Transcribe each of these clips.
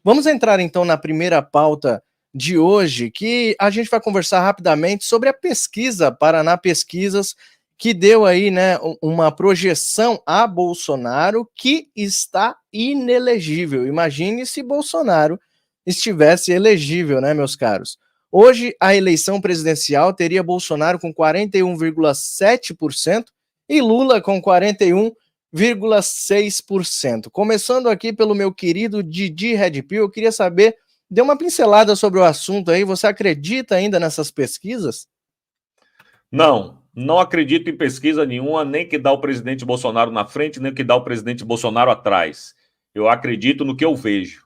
Vamos entrar então na primeira pauta de hoje, que a gente vai conversar rapidamente sobre a pesquisa Paraná Pesquisas, que deu aí, né, uma projeção a Bolsonaro que está inelegível. Imagine se Bolsonaro estivesse elegível, né, meus caros? Hoje, a eleição presidencial teria Bolsonaro com 41,7% e Lula com 41,6%. Começando aqui pelo meu querido Didi Red Pill, eu queria saber, dê uma pincelada sobre o assunto aí, você acredita ainda nessas pesquisas? Não acredito em pesquisa nenhuma, nem que dá o presidente Bolsonaro na frente, nem que dá o presidente Bolsonaro atrás. Eu acredito no que eu vejo.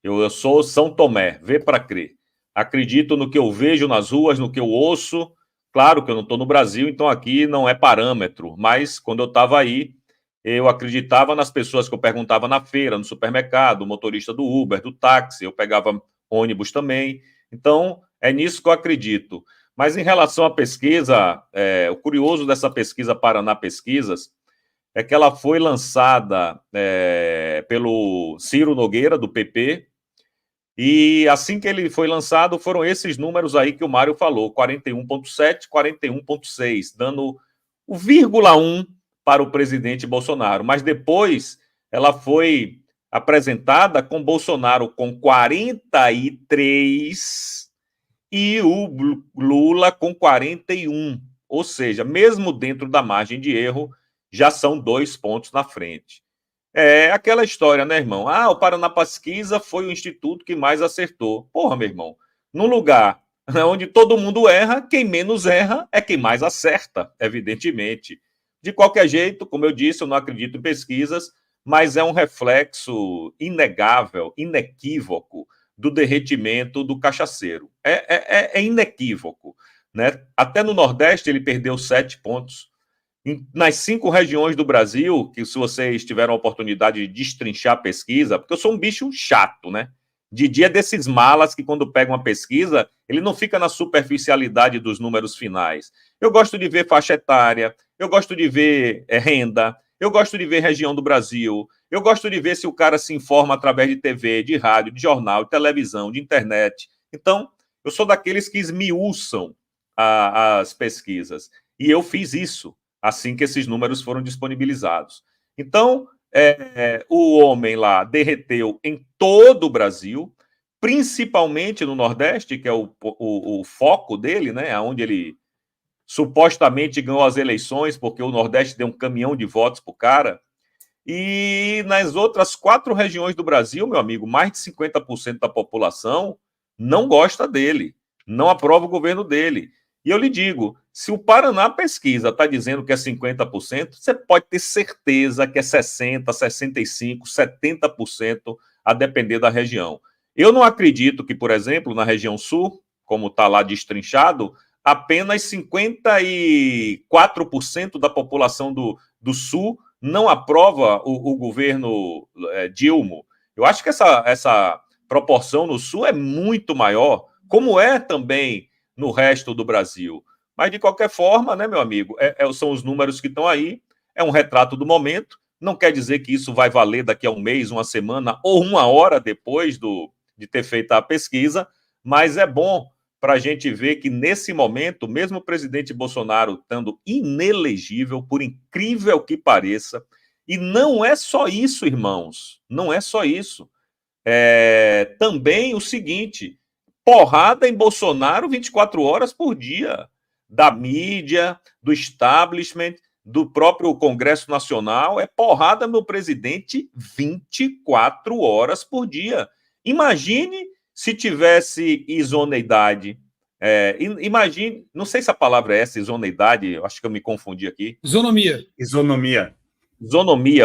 Eu sou São Tomé, vê para crer. Acredito no que eu vejo nas ruas, no que eu ouço. Claro que eu não estou no Brasil, então aqui não é parâmetro, mas quando eu estava aí, eu acreditava nas pessoas que eu perguntava na feira, no supermercado, o motorista do Uber, do táxi, eu pegava ônibus também. Então, é nisso que eu acredito. Mas em relação à pesquisa, o curioso dessa pesquisa Paraná Pesquisas é que ela foi lançada pelo Ciro Nogueira, do PP, e assim que ele foi lançado, foram esses números aí que o Mário falou, 41,7, 41,6, dando o 0,1 para o presidente Bolsonaro. Mas depois ela foi apresentada com Bolsonaro com 43 e o Lula com 41. Ou seja, mesmo dentro da margem de erro, já são 2 pontos na frente. É aquela história, né, irmão? Ah, o Paraná Pesquisa foi o instituto que mais acertou. Porra, meu irmão, num lugar onde todo mundo erra, quem menos erra é quem mais acerta, evidentemente. De qualquer jeito, como eu disse, eu não acredito em pesquisas, mas é um reflexo inegável, inequívoco do derretimento do cachaceiro. É inequívoco. Né? Até no Nordeste ele perdeu 7 pontos. Nas 5 regiões do Brasil, que se vocês tiveram a oportunidade de destrinchar a pesquisa, porque eu sou um bicho chato, né? De dia desses malas que quando pega uma pesquisa, ele não fica na superficialidade dos números finais. Eu gosto de ver faixa etária, eu gosto de ver renda, eu gosto de ver região do Brasil, eu gosto de ver se o cara se informa através de TV, de rádio, de jornal, de televisão, de internet. Então, eu sou daqueles que esmiuçam as pesquisas. E eu fiz isso assim que esses números foram disponibilizados. Então, o homem lá derreteu em todo o Brasil, principalmente no Nordeste, que é o foco dele, né, onde ele supostamente ganhou as eleições, porque o Nordeste deu um caminhão de votos para o cara. E nas outras 4 regiões do Brasil, meu amigo, mais de 50% da população não gosta dele, não aprova o governo dele. E eu lhe digo, se o Paraná Pesquisa está dizendo que é 50%, você pode ter certeza que é 60%, 65%, 70%, a depender da região. Eu não acredito que, por exemplo, na região sul, como está lá destrinchado, apenas 54% da população do sul não aprova o governo Dilma. Eu acho que essa proporção no sul é muito maior, como é também no resto do Brasil. Mas, de qualquer forma, né, meu amigo, são os números que estão aí, é um retrato do momento, não quer dizer que isso vai valer daqui a um mês, uma semana ou uma hora depois de ter feito a pesquisa, mas é bom para a gente ver que, nesse momento, mesmo o presidente Bolsonaro estando inelegível, por incrível que pareça, e não é só isso, irmãos, não é só isso. Também o seguinte, porrada em Bolsonaro 24 horas por dia, da mídia, do establishment, do próprio Congresso Nacional, é porrada no presidente 24 horas por dia. Imagine se tivesse isoneidade. Imagine, não sei se a palavra é essa, isoneidade, acho que eu me confundi aqui. Isonomia. Isonomia,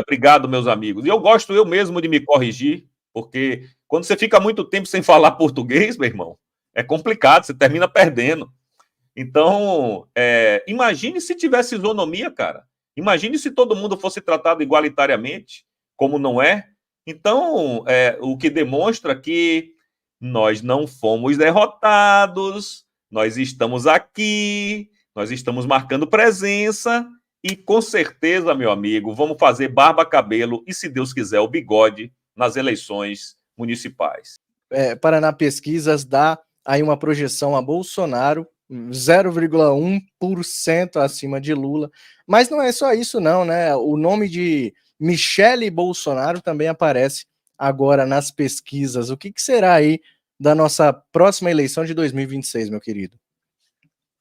obrigado, meus amigos. E eu gosto eu mesmo de me corrigir, porque quando você fica muito tempo sem falar português, meu irmão, é complicado, você termina perdendo. Então, imagine se tivesse isonomia, cara. Imagine se todo mundo fosse tratado igualitariamente, como não é. Então, o que demonstra que nós não fomos derrotados, nós estamos aqui, nós estamos marcando presença e, com certeza, meu amigo, vamos fazer barba, cabelo e, se Deus quiser, o bigode nas eleições municipais. Paraná Pesquisas dá aí uma projeção a Bolsonaro, 0,1% acima de Lula. Mas não é só isso não, né? O nome de Michele Bolsonaro também aparece agora nas pesquisas. O que será aí da nossa próxima eleição de 2026, meu querido?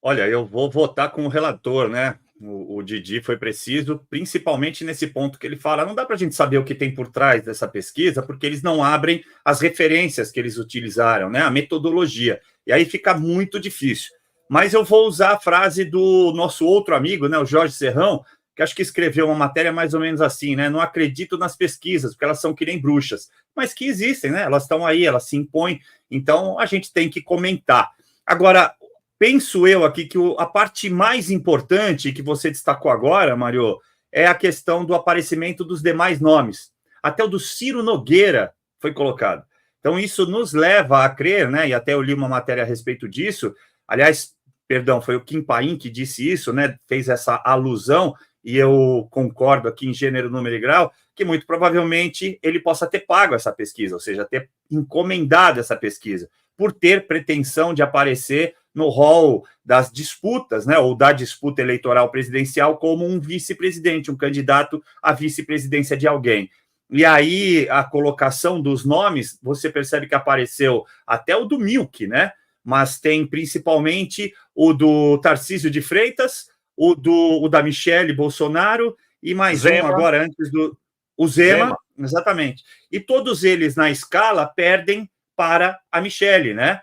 Olha, eu vou votar com o relator, né? O Didi foi preciso, principalmente nesse ponto que ele fala. Não dá para a gente saber o que tem por trás dessa pesquisa, porque eles não abrem as referências que eles utilizaram, né? A metodologia. E aí fica muito difícil. Mas eu vou usar a frase do nosso outro amigo, né? O Jorge Serrão, que acho que escreveu uma matéria mais ou menos assim, né? Não acredito nas pesquisas, porque elas são que nem bruxas, mas que existem, né? Elas estão aí, elas se impõem. Então a gente tem que comentar. Agora, penso eu aqui que a parte mais importante que você destacou agora, Mário, é a questão do aparecimento dos demais nomes. Até o do Ciro Nogueira foi colocado. Então, isso nos leva a crer, né? E até eu li uma matéria a respeito disso. Aliás, perdão, foi o Kim Paim que disse isso, né? Fez essa alusão, e eu concordo aqui em gênero, número e grau, que muito provavelmente ele possa ter pago essa pesquisa, ou seja, ter encomendado essa pesquisa, por ter pretensão de aparecer no rol das disputas, né, ou da disputa eleitoral presidencial como um vice-presidente, um candidato à vice-presidência de alguém. E aí, a colocação dos nomes, você percebe que apareceu até o do Milk, né? Mas tem principalmente o do Tarcísio de Freitas, o da Michele Bolsonaro e mais Zema. Um agora antes do... O Zema, exatamente. E todos eles, na escala, perdem para a Michele, né?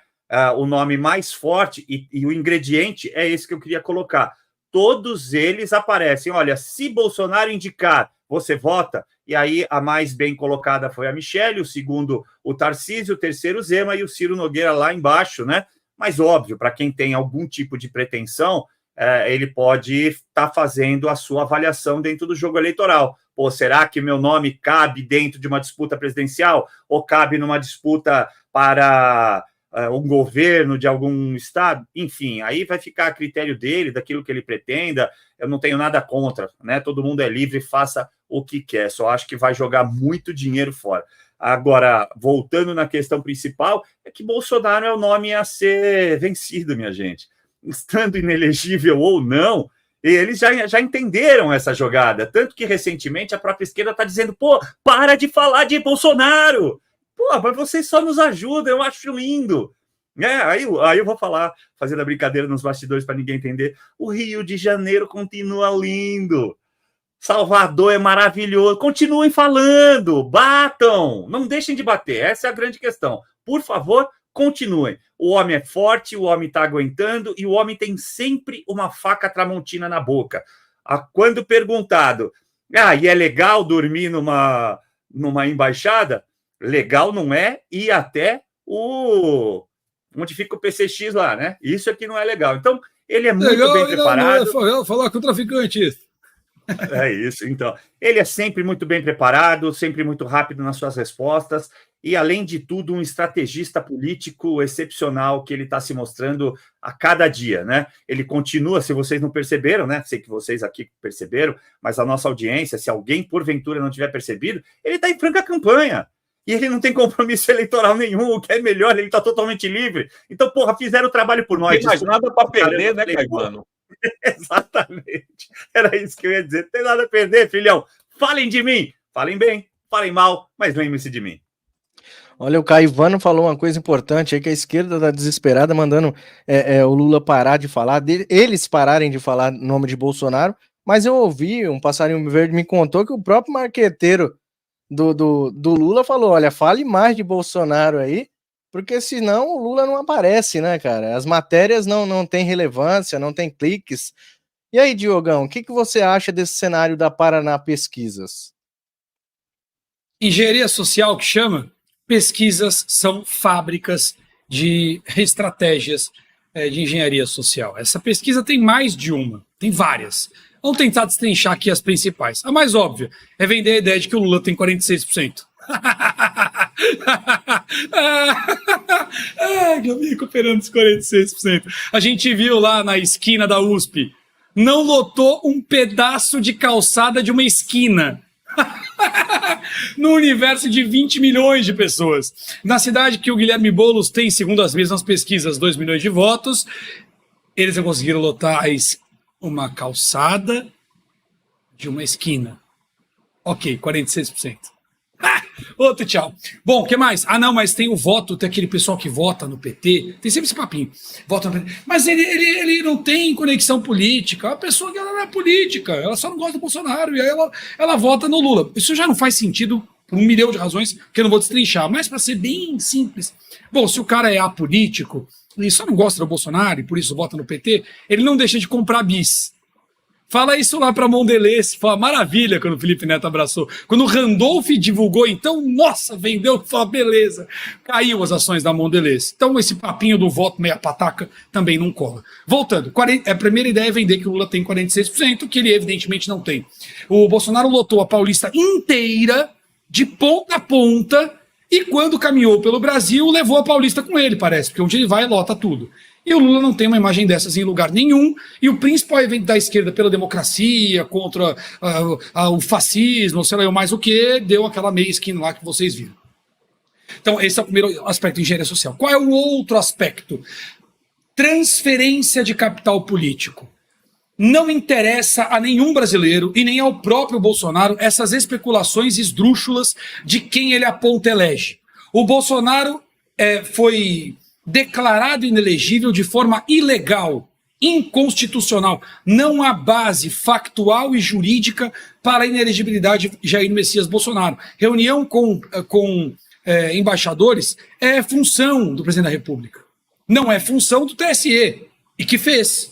O nome mais forte e o ingrediente é esse que eu queria colocar. Todos eles aparecem. Olha, se Bolsonaro indicar, você vota. E aí a mais bem colocada foi a Michele, o segundo o Tarcísio, o terceiro o Zema e o Ciro Nogueira lá embaixo, né? Mas óbvio, para quem tem algum tipo de pretensão, ele pode estar fazendo a sua avaliação dentro do jogo eleitoral. Pô, será que meu nome cabe dentro de uma disputa presidencial? Ou cabe numa disputa para um governo de algum estado? Enfim, aí vai ficar a critério dele, daquilo que ele pretenda. Eu não tenho nada contra, né? Todo mundo é livre, faça o que quer. Só acho que vai jogar muito dinheiro fora. Agora, voltando na questão principal, é que Bolsonaro é o nome a ser vencido, minha gente. Estando inelegível ou não, eles já entenderam essa jogada. Tanto que, recentemente, a própria esquerda está dizendo, pô, para de falar de Bolsonaro. Pô, mas vocês só nos ajudam, eu acho lindo. Aí eu vou falar, fazendo a brincadeira nos bastidores para ninguém entender. O Rio de Janeiro continua lindo. Salvador é maravilhoso. Continuem falando, batam. Não deixem de bater, essa é a grande questão. Por favor, continuem. O homem é forte, o homem está aguentando e o homem tem sempre uma faca tramontina na boca. Quando perguntado, e é legal dormir numa embaixada? Legal não é ir até onde fica o PCX lá, né? Isso aqui não é legal. Então, ele é muito legal, bem preparado. Não é falar com o traficante. É isso, então. Ele é sempre muito bem preparado, sempre muito rápido nas suas respostas e, além de tudo, um estrategista político excepcional que ele está se mostrando a cada dia, né? Ele continua, se vocês não perceberam, né? Sei que vocês aqui perceberam, mas a nossa audiência, se alguém porventura não tiver percebido, ele está em franca campanha. E ele não tem compromisso eleitoral nenhum, o que é melhor, ele está totalmente livre. Então, porra, fizeram o trabalho por nós. Não tem mais nada para perder, né, Caivano? Exatamente. Era isso que eu ia dizer. Não tem nada a perder, filhão. Falem de mim. Falem bem, falem mal, mas lembrem-se de mim. Olha, o Caivano falou uma coisa importante aí, que a esquerda tá desesperada, mandando o Lula parar de falar, eles pararem de falar no nome de Bolsonaro, mas eu ouvi, um passarinho verde me contou que o próprio marqueteiro do Lula falou, olha, fale mais de Bolsonaro aí, porque senão o Lula não aparece, né, cara? As matérias não têm relevância, não tem cliques. E aí, Diogão, o que você acha desse cenário da Paraná Pesquisas? Engenharia social que chama? Pesquisas são fábricas de estratégias de engenharia social. Essa pesquisa tem mais de uma, tem várias. Vamos tentar destrinchar aqui as principais. A mais óbvia é vender a ideia de que o Lula tem 46%. Eu vim recuperando os 46%. A gente viu lá na esquina da USP, não lotou um pedaço de calçada de uma esquina. No universo de 20 milhões de pessoas. Na cidade que o Guilherme Boulos tem, segundo as mesmas pesquisas, 2 milhões de votos, eles não conseguiram lotar uma calçada de uma esquina. Ok, 46%. Outro tchau. Bom, o que mais? Ah, não, mas tem o voto, tem aquele pessoal que vota no PT, tem sempre esse papinho, vota no PT, mas ele não tem conexão política, a pessoa que ela não é política, ela só não gosta do Bolsonaro, e aí ela vota no Lula. Isso já não faz sentido por 1 milhão de razões que eu não vou destrinchar, mas para ser bem simples. Bom, se o cara é apolítico e só não gosta do Bolsonaro e por isso vota no PT, ele não deixa de comprar bis. Fala isso lá para Mondelez, foi uma maravilha quando o Felipe Neto abraçou. Quando o Randolph divulgou, então, nossa, vendeu, fala, beleza. Caiu as ações da Mondelez. Então, esse papinho do voto meia pataca também não cola. Voltando, a primeira ideia é vender que o Lula tem 46%, que ele evidentemente não tem. O Bolsonaro lotou a Paulista inteira, de ponta a ponta, e quando caminhou pelo Brasil, levou a Paulista com ele, parece, porque onde ele vai, lota tudo. E o Lula não tem uma imagem dessas em lugar nenhum, e o principal evento da esquerda pela democracia, contra o fascismo, sei lá mais o que, deu aquela meia esquina lá que vocês viram. Então, esse é o primeiro aspecto de engenharia social. Qual é o outro aspecto? Transferência de capital político. Não interessa a nenhum brasileiro e nem ao próprio Bolsonaro essas especulações esdrúxulas de quem ele aponta elege. O Bolsonaro foi declarado inelegível de forma ilegal, inconstitucional. Não há base factual e jurídica para a inelegibilidade de Jair Messias Bolsonaro. Reunião com embaixadores é função do presidente da República. Não é função do TSE. E que fez?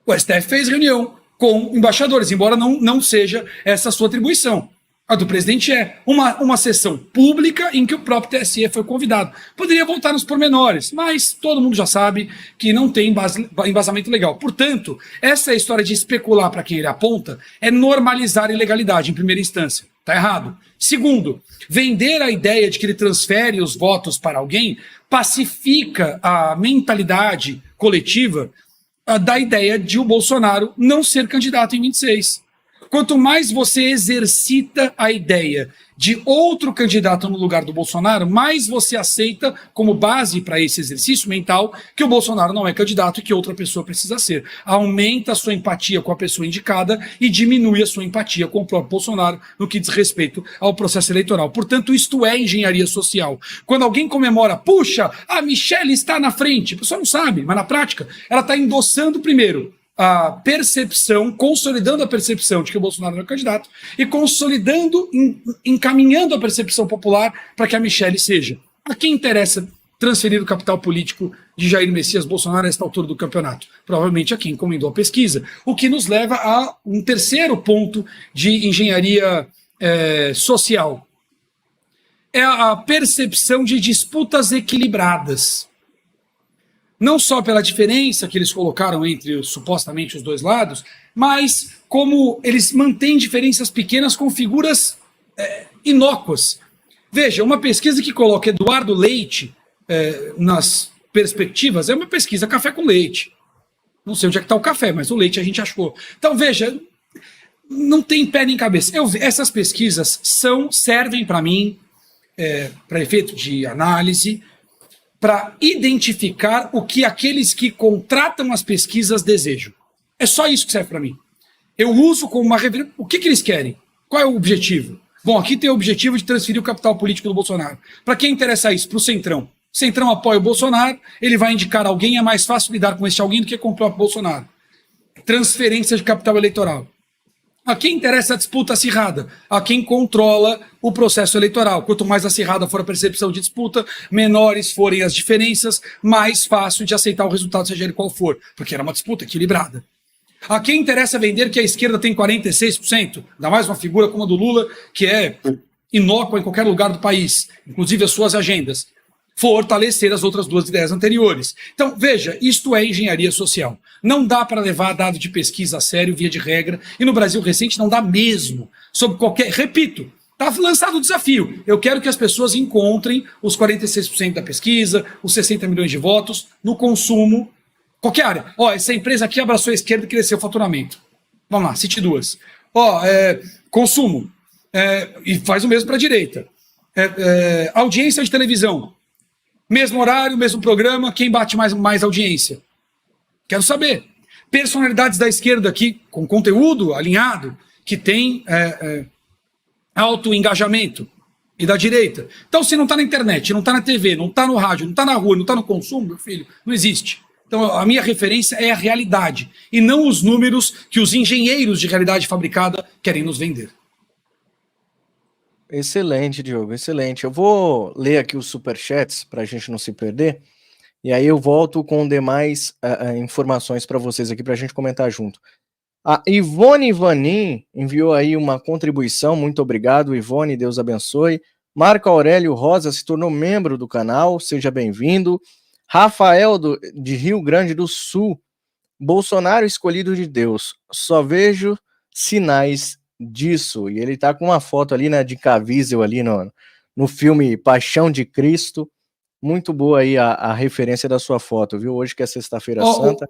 O STF fez reunião com embaixadores, embora não seja essa a sua atribuição. A do presidente é uma sessão pública em que o próprio TSE foi convidado. Poderia voltar nos pormenores, mas todo mundo já sabe que não tem embasamento legal. Portanto, essa história de especular para quem ele aponta é normalizar a ilegalidade em primeira instância. Está errado. Segundo, vender a ideia de que ele transfere os votos para alguém pacifica a mentalidade coletiva da ideia de o Bolsonaro não ser candidato em 26. Quanto mais você exercita a ideia de outro candidato no lugar do Bolsonaro, mais você aceita como base para esse exercício mental que o Bolsonaro não é candidato e que outra pessoa precisa ser. Aumenta a sua empatia com a pessoa indicada e diminui a sua empatia com o próprio Bolsonaro no que diz respeito ao processo eleitoral. Portanto, isto é engenharia social. Quando alguém comemora, puxa, a Michelle está na frente, a pessoa não sabe, mas na prática ela está endossando primeiro a percepção, consolidando a percepção de que o Bolsonaro não é candidato e consolidando, encaminhando a percepção popular para que a Michelle seja. A quem interessa transferir o capital político de Jair Messias Bolsonaro a esta altura do campeonato? Provavelmente a quem encomendou a pesquisa. O que nos leva a um terceiro ponto de engenharia social. É a percepção de disputas equilibradas. Não só pela diferença que eles colocaram entre supostamente os dois lados, mas como eles mantêm diferenças pequenas com figuras inócuas. Veja, uma pesquisa que coloca Eduardo Leite nas perspectivas é uma pesquisa café com leite. Não sei onde é que está o café, mas o leite a gente achou. Então, veja, não tem pé nem cabeça. Essas pesquisas servem para mim, para efeito de análise, para identificar o que aqueles que contratam as pesquisas desejam. É só isso que serve para mim. Eu uso como uma referência. O que eles querem? Qual é o objetivo? Bom, aqui tem o objetivo de transferir o capital político do Bolsonaro. Para quem interessa isso? Para o Centrão. O Centrão apoia o Bolsonaro, ele vai indicar alguém, é mais fácil lidar com esse alguém do que com o próprio Bolsonaro. Transferência de capital eleitoral. A quem interessa a disputa acirrada? A quem controla o processo eleitoral. Quanto mais acirrada for a percepção de disputa, menores forem as diferenças, mais fácil de aceitar o resultado, seja ele qual for, porque era uma disputa equilibrada. A quem interessa vender que a esquerda tem 46%, ainda mais uma figura como a do Lula, que é inócua em qualquer lugar do país, inclusive as suas agendas. Fortalecer as outras duas ideias anteriores. Então, veja, isto é engenharia social. Não dá para levar dado de pesquisa a sério, via de regra, e no Brasil recente não dá mesmo. Sob qualquer... Repito, está lançado o desafio. Eu quero que as pessoas encontrem os 46% da pesquisa, os 60 milhões de votos, no consumo, qualquer área. Essa empresa aqui abraçou a esquerda e cresceu o faturamento. Vamos lá, cite duas. Consumo. E faz o mesmo para a direita. Audiência de televisão. Mesmo horário, mesmo programa, quem bate mais audiência? Quero saber. Personalidades da esquerda aqui, com conteúdo alinhado, que tem alto engajamento. E da direita. Então, se não está na internet, não está na TV, não está no rádio, não está na rua, não está no consumo, meu filho, não existe. Então, a minha referência é a realidade, e não os números que os engenheiros de realidade fabricada querem nos vender. Excelente, Diogo, excelente. Eu vou ler aqui os superchats para a gente não se perder, e aí eu volto com demais informações para vocês aqui para a gente comentar junto. A Ivone Vanin enviou aí uma contribuição, muito obrigado, Ivone, Deus abençoe. Marco Aurélio Rosa se tornou membro do canal, seja bem-vindo. Rafael de Rio Grande do Sul, Bolsonaro escolhido de Deus, só vejo sinais disso. E ele tá com uma foto ali, né, de Caviezel ali no filme Paixão de Cristo. Muito boa aí a referência da sua foto, viu? Hoje que é sexta-feira santa.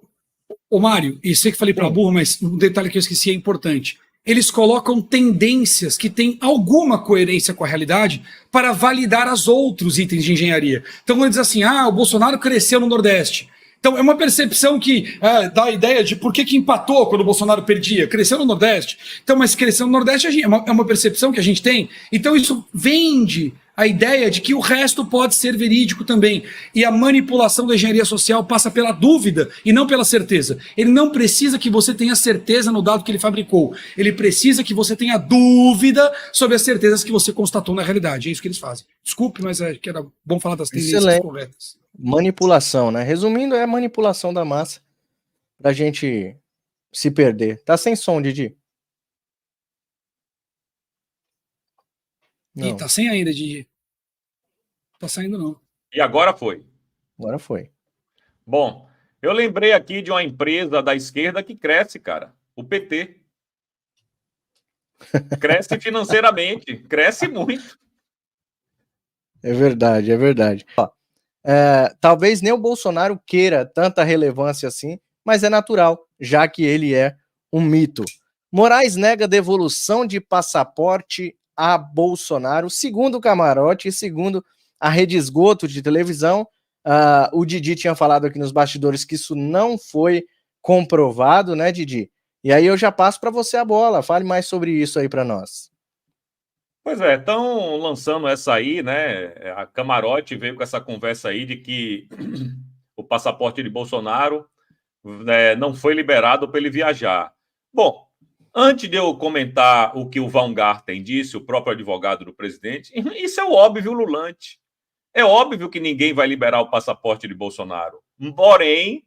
Ô Mário, e sei que falei para burro, mas um detalhe que eu esqueci é importante. Eles colocam tendências que têm alguma coerência com a realidade para validar os outros itens de engenharia. Então, quando diz assim, o Bolsonaro cresceu no Nordeste. Então, é uma percepção que dá a ideia de por que empatou quando o Bolsonaro perdia. Cresceu no Nordeste. Então, mas cresceu no Nordeste é uma percepção que a gente tem. Então, isso vende a ideia de que o resto pode ser verídico também. E a manipulação da engenharia social passa pela dúvida e não pela certeza. Ele não precisa que você tenha certeza no dado que ele fabricou. Ele precisa que você tenha dúvida sobre as certezas que você constatou na realidade. É isso que eles fazem. Desculpe, mas que era bom falar das tendências corretas. Manipulação, né? Resumindo, é a manipulação da massa pra gente se perder. Tá sem som, Didi? Não. Ih, tá sem ainda, Didi. Tá saindo, não. E agora foi. Agora foi. Bom, eu lembrei aqui de uma empresa da esquerda que cresce, cara. O PT. Cresce financeiramente. Cresce muito. É verdade, é verdade. Ó, talvez nem o Bolsonaro queira tanta relevância assim, mas é natural, já que ele é um mito. Moraes nega devolução de passaporte a Bolsonaro, segundo o Camarote e segundo a Rede Esgoto de televisão. O Didi tinha falado aqui nos bastidores que isso não foi comprovado, né, Didi? E aí eu já passo para você a bola, fale mais sobre isso aí para nós. Pois é, estão lançando essa aí, né? A Camarote veio com essa conversa aí de que o passaporte de Bolsonaro não foi liberado para ele viajar. Bom, antes de eu comentar o que o Baumgarten disse, o próprio advogado do presidente, isso é o óbvio lulante. É óbvio que ninguém vai liberar o passaporte de Bolsonaro. Porém,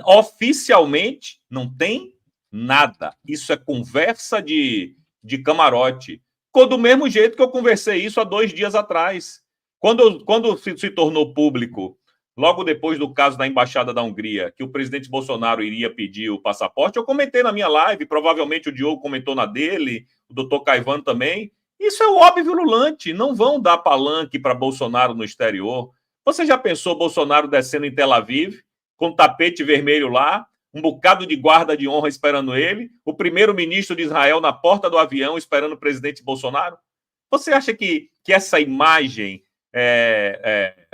oficialmente, não tem nada. Isso é conversa de camarote. Ficou do mesmo jeito que eu conversei isso há 2 dias atrás. Quando se tornou público, logo depois do caso da Embaixada da Hungria, que o presidente Bolsonaro iria pedir o passaporte, eu comentei na minha live, provavelmente o Diogo comentou na dele, o doutor Caivano também. Isso é o óbvio lulante. Não vão dar palanque para Bolsonaro no exterior. Você já pensou Bolsonaro descendo em Tel Aviv, com tapete vermelho lá, um bocado de guarda de honra esperando ele, o primeiro-ministro de Israel na porta do avião esperando o presidente Bolsonaro? Você acha que essa imagem,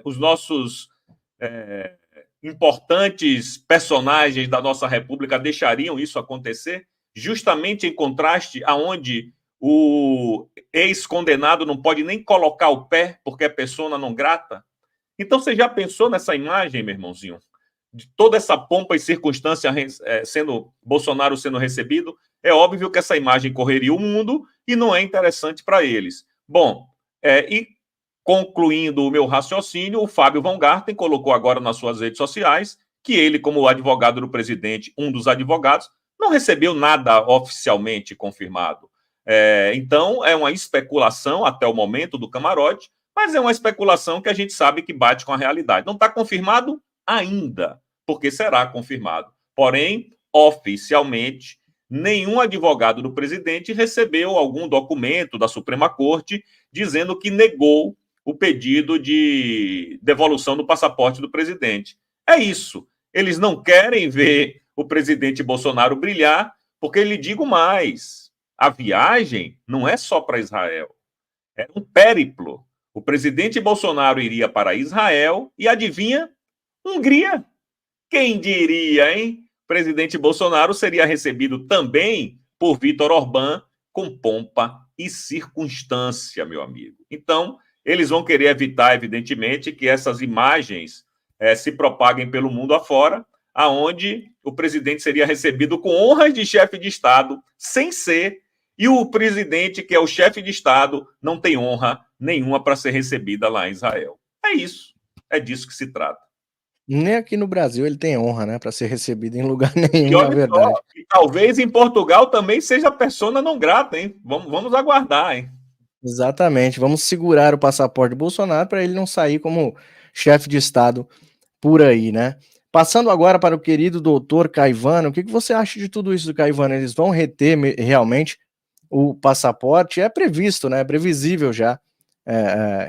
os nossos importantes personagens da nossa república deixariam isso acontecer? Justamente em contraste aonde o ex-condenado não pode nem colocar o pé porque é persona não grata? Então, você já pensou nessa imagem, meu irmãozinho? De toda essa pompa e circunstância Bolsonaro sendo recebido? É óbvio que essa imagem correria o mundo e não é interessante para eles. Bom, e concluindo o meu raciocínio, o Fábio Baumgarten colocou agora nas suas redes sociais que ele, como advogado do presidente, um dos advogados, não recebeu nada oficialmente confirmado. Então, é uma especulação até o momento do Camarote, mas é uma especulação que a gente sabe que bate com a realidade. Não está confirmado ainda, porque será confirmado. Porém, oficialmente, nenhum advogado do presidente recebeu algum documento da Suprema Corte dizendo que negou o pedido de devolução do passaporte do presidente. É isso. Eles não querem ver o presidente Bolsonaro brilhar, porque lhe digo mais. a viagem não é só para Israel, é um périplo. O presidente Bolsonaro iria para Israel e, adivinha, Hungria. Quem diria, hein? O presidente Bolsonaro seria recebido também por Vítor Orbán com pompa e circunstância, meu amigo. Então, eles vão querer evitar, evidentemente, que essas imagens se propaguem pelo mundo afora, aonde o presidente seria recebido com honras de chefe de Estado, sem ser, e o presidente, que é o chefe de Estado, não tem honra nenhuma para ser recebida lá em Israel. É isso. É disso que se trata. Nem aqui no Brasil ele tem honra, né, para ser recebido em lugar nenhum, E na olha verdade. só, e talvez em Portugal também seja persona não grata, hein? Vamos aguardar, hein? Exatamente. Vamos segurar o passaporte do Bolsonaro para ele não sair como chefe de Estado por aí, né? Passando agora para o querido doutor Caivano, o que você acha de tudo isso do Caivano? Eles vão reter realmente o passaporte? É previsto, né? É previsível já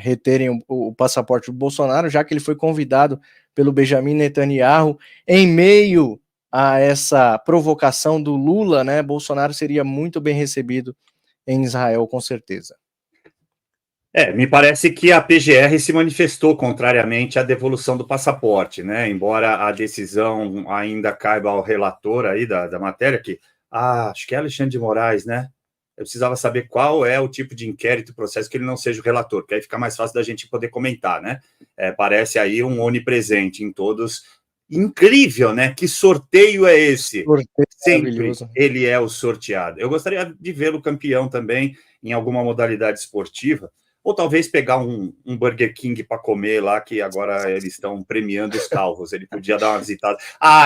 reterem o passaporte do Bolsonaro, já que ele foi convidado pelo Benjamin Netanyahu em meio a essa provocação do Lula, né? Bolsonaro seria muito bem recebido em Israel, com certeza. Me parece que a PGR se manifestou contrariamente à devolução do passaporte, né? Embora a decisão ainda caiba ao relator aí da matéria, que acho que é Alexandre de Moraes, né? Eu precisava saber qual é o tipo de inquérito, processo, que ele não seja o relator, que aí fica mais fácil da gente poder comentar, né? Parece aí um onipresente em todos. Incrível, né? Que sorteio é esse? Sorteio Sempre ele é o sorteado. Eu gostaria de vê-lo campeão também em alguma modalidade esportiva, ou talvez pegar um Burger King para comer lá, que agora eles estão premiando os calvos. Ele podia dar uma visitada.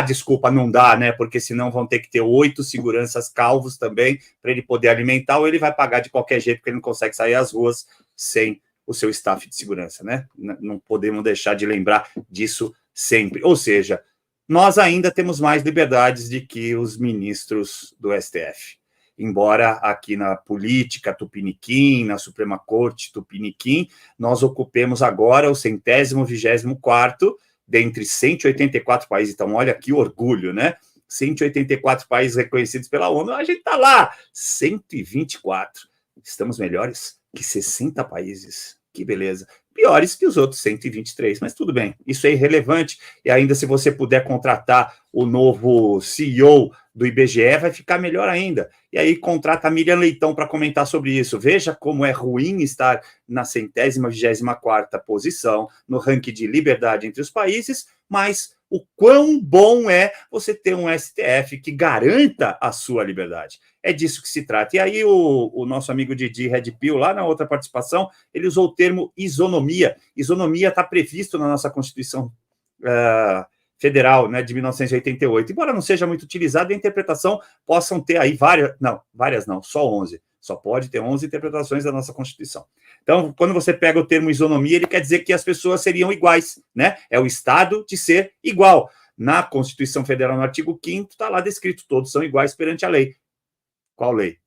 Desculpa, não dá, né? Porque senão vão ter que ter 8 seguranças calvos também para ele poder alimentar, ou ele vai pagar de qualquer jeito, porque ele não consegue sair às ruas sem o seu staff de segurança, né? Não podemos deixar de lembrar disso sempre. Ou seja, nós ainda temos mais liberdades do que os ministros do STF. Embora aqui na política tupiniquim, na Suprema Corte tupiniquim, nós ocupemos agora o 124º dentre 184 países. Então, olha que orgulho, né? 184 países reconhecidos pela ONU, a gente está lá, 124. Estamos melhores que 60 países. Que beleza. Piores que os outros 123, mas tudo bem, isso é irrelevante, e ainda se você puder contratar o novo CEO do IBGE, vai ficar melhor ainda. E aí contrata a Miriam Leitão para comentar sobre isso. Veja como é ruim estar na 124ª posição no ranking de liberdade entre os países, mas o quão bom é você ter um STF que garanta a sua liberdade. É disso que se trata. E aí o nosso amigo Didi Red Pill, lá na outra participação, ele usou o termo isonomia. Isonomia está previsto na nossa Constituição Federal, né, de 1988. Embora não seja muito utilizado, a interpretação possam ter aí várias não, só 11. Só pode ter 11 interpretações da nossa Constituição. Então, quando você pega o termo isonomia, ele quer dizer que as pessoas seriam iguais, né? É o estado de ser igual. Na Constituição Federal, no artigo 5º, está lá descrito, todos são iguais perante a lei. Qual lei?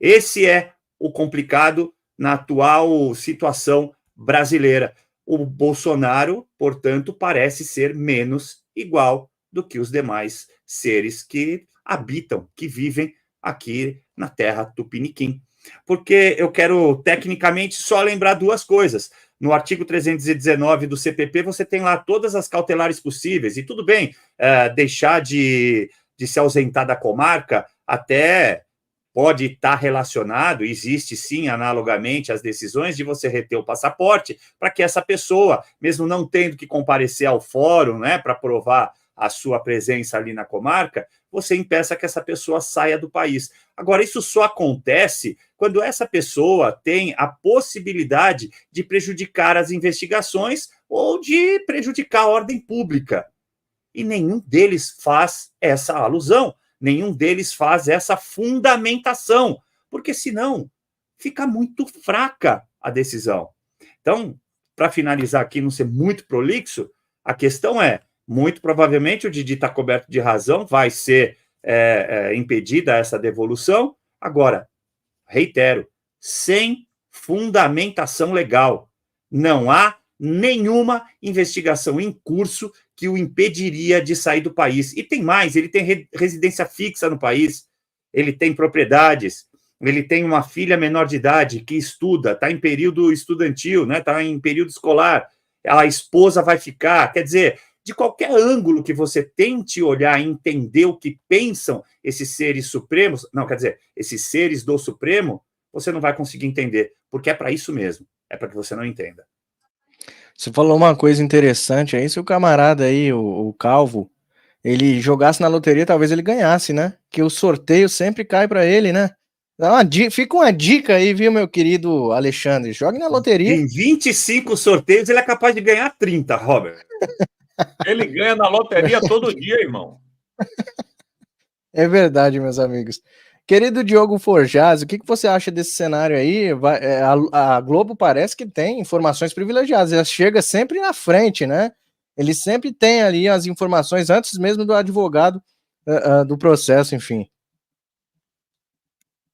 Esse é o complicado na atual situação brasileira. O Bolsonaro, portanto, parece ser menos igual do que os demais seres que habitam, que vivem aqui na terra tupiniquim. Porque eu quero, tecnicamente, só lembrar duas coisas. No artigo 319 do CPP, você tem lá todas as cautelares possíveis, e tudo bem deixar de se ausentar da comarca, até pode estar relacionado, existe sim, analogamente, as decisões de você reter o passaporte, para que essa pessoa, mesmo não tendo que comparecer ao fórum, né, para provar a sua presença ali na comarca, você impeça que essa pessoa saia do país. Agora, isso só acontece quando essa pessoa tem a possibilidade de prejudicar as investigações ou de prejudicar a ordem pública. E nenhum deles faz essa alusão, nenhum deles faz essa fundamentação, porque senão fica muito fraca a decisão. Então, para finalizar aqui, não ser muito prolixo, a questão é, muito provavelmente o Didi está coberto de razão, vai ser impedida essa devolução. Agora, reitero, sem fundamentação legal. Não há nenhuma investigação em curso que o impediria de sair do país. E tem mais, ele tem residência fixa no país. ele tem propriedades, ele tem uma filha menor de idade que estuda, está em período estudantil, né? Está em período escolar, a esposa vai ficar, quer dizer, de qualquer ângulo que você tente olhar e entender o que pensam esses seres supremos, não, quer dizer, esses seres do Supremo, você não vai conseguir entender, porque é para isso mesmo, é para que você não entenda. Você falou uma coisa interessante aí, se o camarada aí, o Calvo, ele jogasse na loteria, talvez ele ganhasse, né? Que o sorteio sempre cai para ele, né? Fica uma dica aí, viu, meu querido Alexandre? Jogue na loteria. Em 25 sorteios, ele é capaz de ganhar 30, Robert. Ele ganha na loteria todo dia, irmão. É verdade, meus amigos. Querido Diogo Forjaz, o que você acha desse cenário aí? A Globo parece que tem informações privilegiadas, ela chega sempre na frente, né? Ele sempre tem ali as informações antes mesmo do advogado do processo, enfim.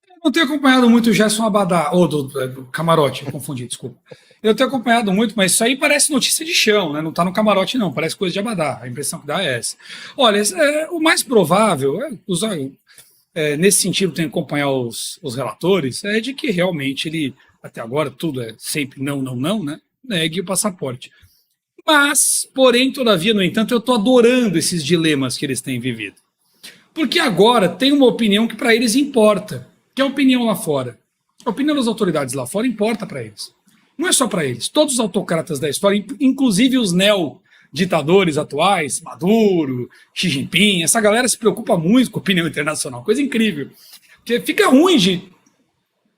Eu não tenho acompanhado muito o Gerson Abadá, ou do Camarote, eu confundi, desculpa. Eu tenho acompanhado muito, mas isso aí parece notícia de chão, né? Não tá no Camarote, não, parece coisa de Abadá. A impressão que dá é essa. Olha, o mais provável, nesse sentido, tem que acompanhar os relatores, é de que realmente ele, até agora, tudo é sempre não, né? Negue o passaporte. Mas, porém, todavia, no entanto, eu estou adorando esses dilemas que eles têm vivido. Porque agora tem uma opinião que para eles importa, que é a opinião lá fora. A opinião das autoridades lá fora importa para eles. Não é só para eles. Todos os autocratas da história, inclusive os ditadores atuais, Maduro, Xi Jinping, essa galera se preocupa muito com a opinião internacional, coisa incrível. Porque fica ruim de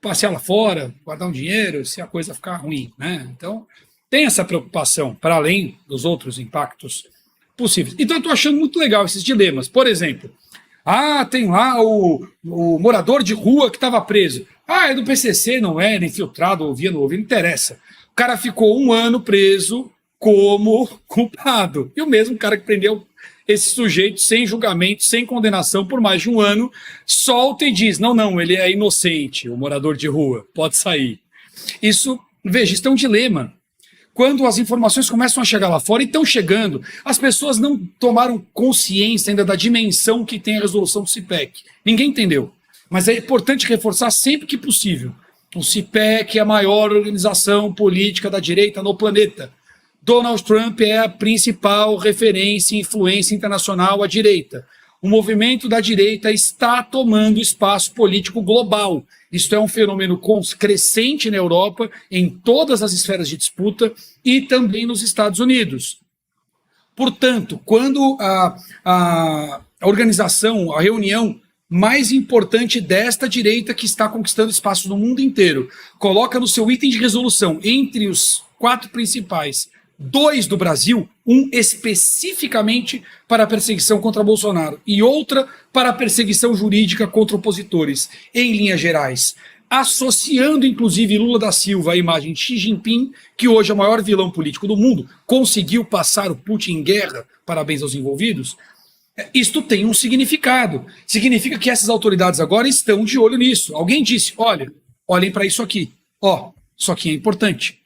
passear lá fora, guardar um dinheiro, se a coisa ficar ruim, né? Então, tem essa preocupação, para além dos outros impactos possíveis. Então, eu estou achando muito legal esses dilemas. Por exemplo, tem lá o morador de rua que estava preso. É do PCC, não é, infiltrado, ouvia, não interessa. O cara ficou 1 ano preso como culpado. E o mesmo cara que prendeu esse sujeito sem julgamento, sem condenação por mais de 1 ano, solta e diz, não, ele é inocente, o morador de rua, pode sair. Isso é um dilema. Quando as informações começam a chegar lá fora, e estão chegando, as pessoas não tomaram consciência ainda da dimensão que tem a resolução do CIPEC. Ninguém entendeu. Mas é importante reforçar sempre que possível. O CIPEC é a maior organização política da direita no planeta. Donald Trump é a principal referência e influência internacional à direita. O movimento da direita está tomando espaço político global. Isto é um fenômeno crescente na Europa, em todas as esferas de disputa e também nos Estados Unidos. Portanto, quando a organização, a reunião mais importante desta direita que está conquistando espaços no mundo inteiro, coloca no seu item de resolução, entre os 4 principais, 2 do Brasil, um especificamente para a perseguição contra Bolsonaro e outra para a perseguição jurídica contra opositores, em linhas gerais, associando inclusive Lula da Silva à imagem de Xi Jinping, que hoje é o maior vilão político do mundo, conseguiu passar o Putin em guerra, parabéns aos envolvidos. Isto tem um significado. Significa que essas autoridades agora estão de olho nisso. Alguém disse, olhem para isso aqui. Isso aqui é importante.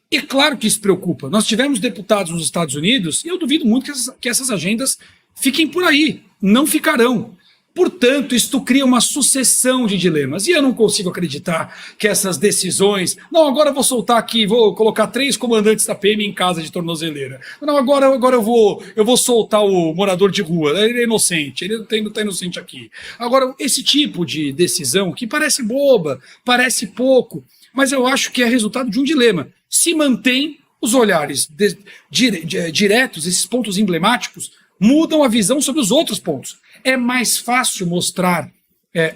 E claro que isso preocupa. Nós tivemos deputados nos Estados Unidos e eu duvido muito que essas agendas fiquem por aí. Não ficarão. Portanto, isto cria uma sucessão de dilemas. E eu não consigo acreditar que essas decisões... agora eu vou soltar aqui, vou colocar 3 comandantes da PM em casa de tornozeleira. Agora eu vou soltar o morador de rua. Ele é inocente, ele não está inocente aqui. Agora, esse tipo de decisão, que parece boba, parece pouco, mas eu acho que é resultado de um dilema. Se mantém os olhares diretos, esses pontos emblemáticos, mudam a visão sobre os outros pontos. É mais fácil mostrar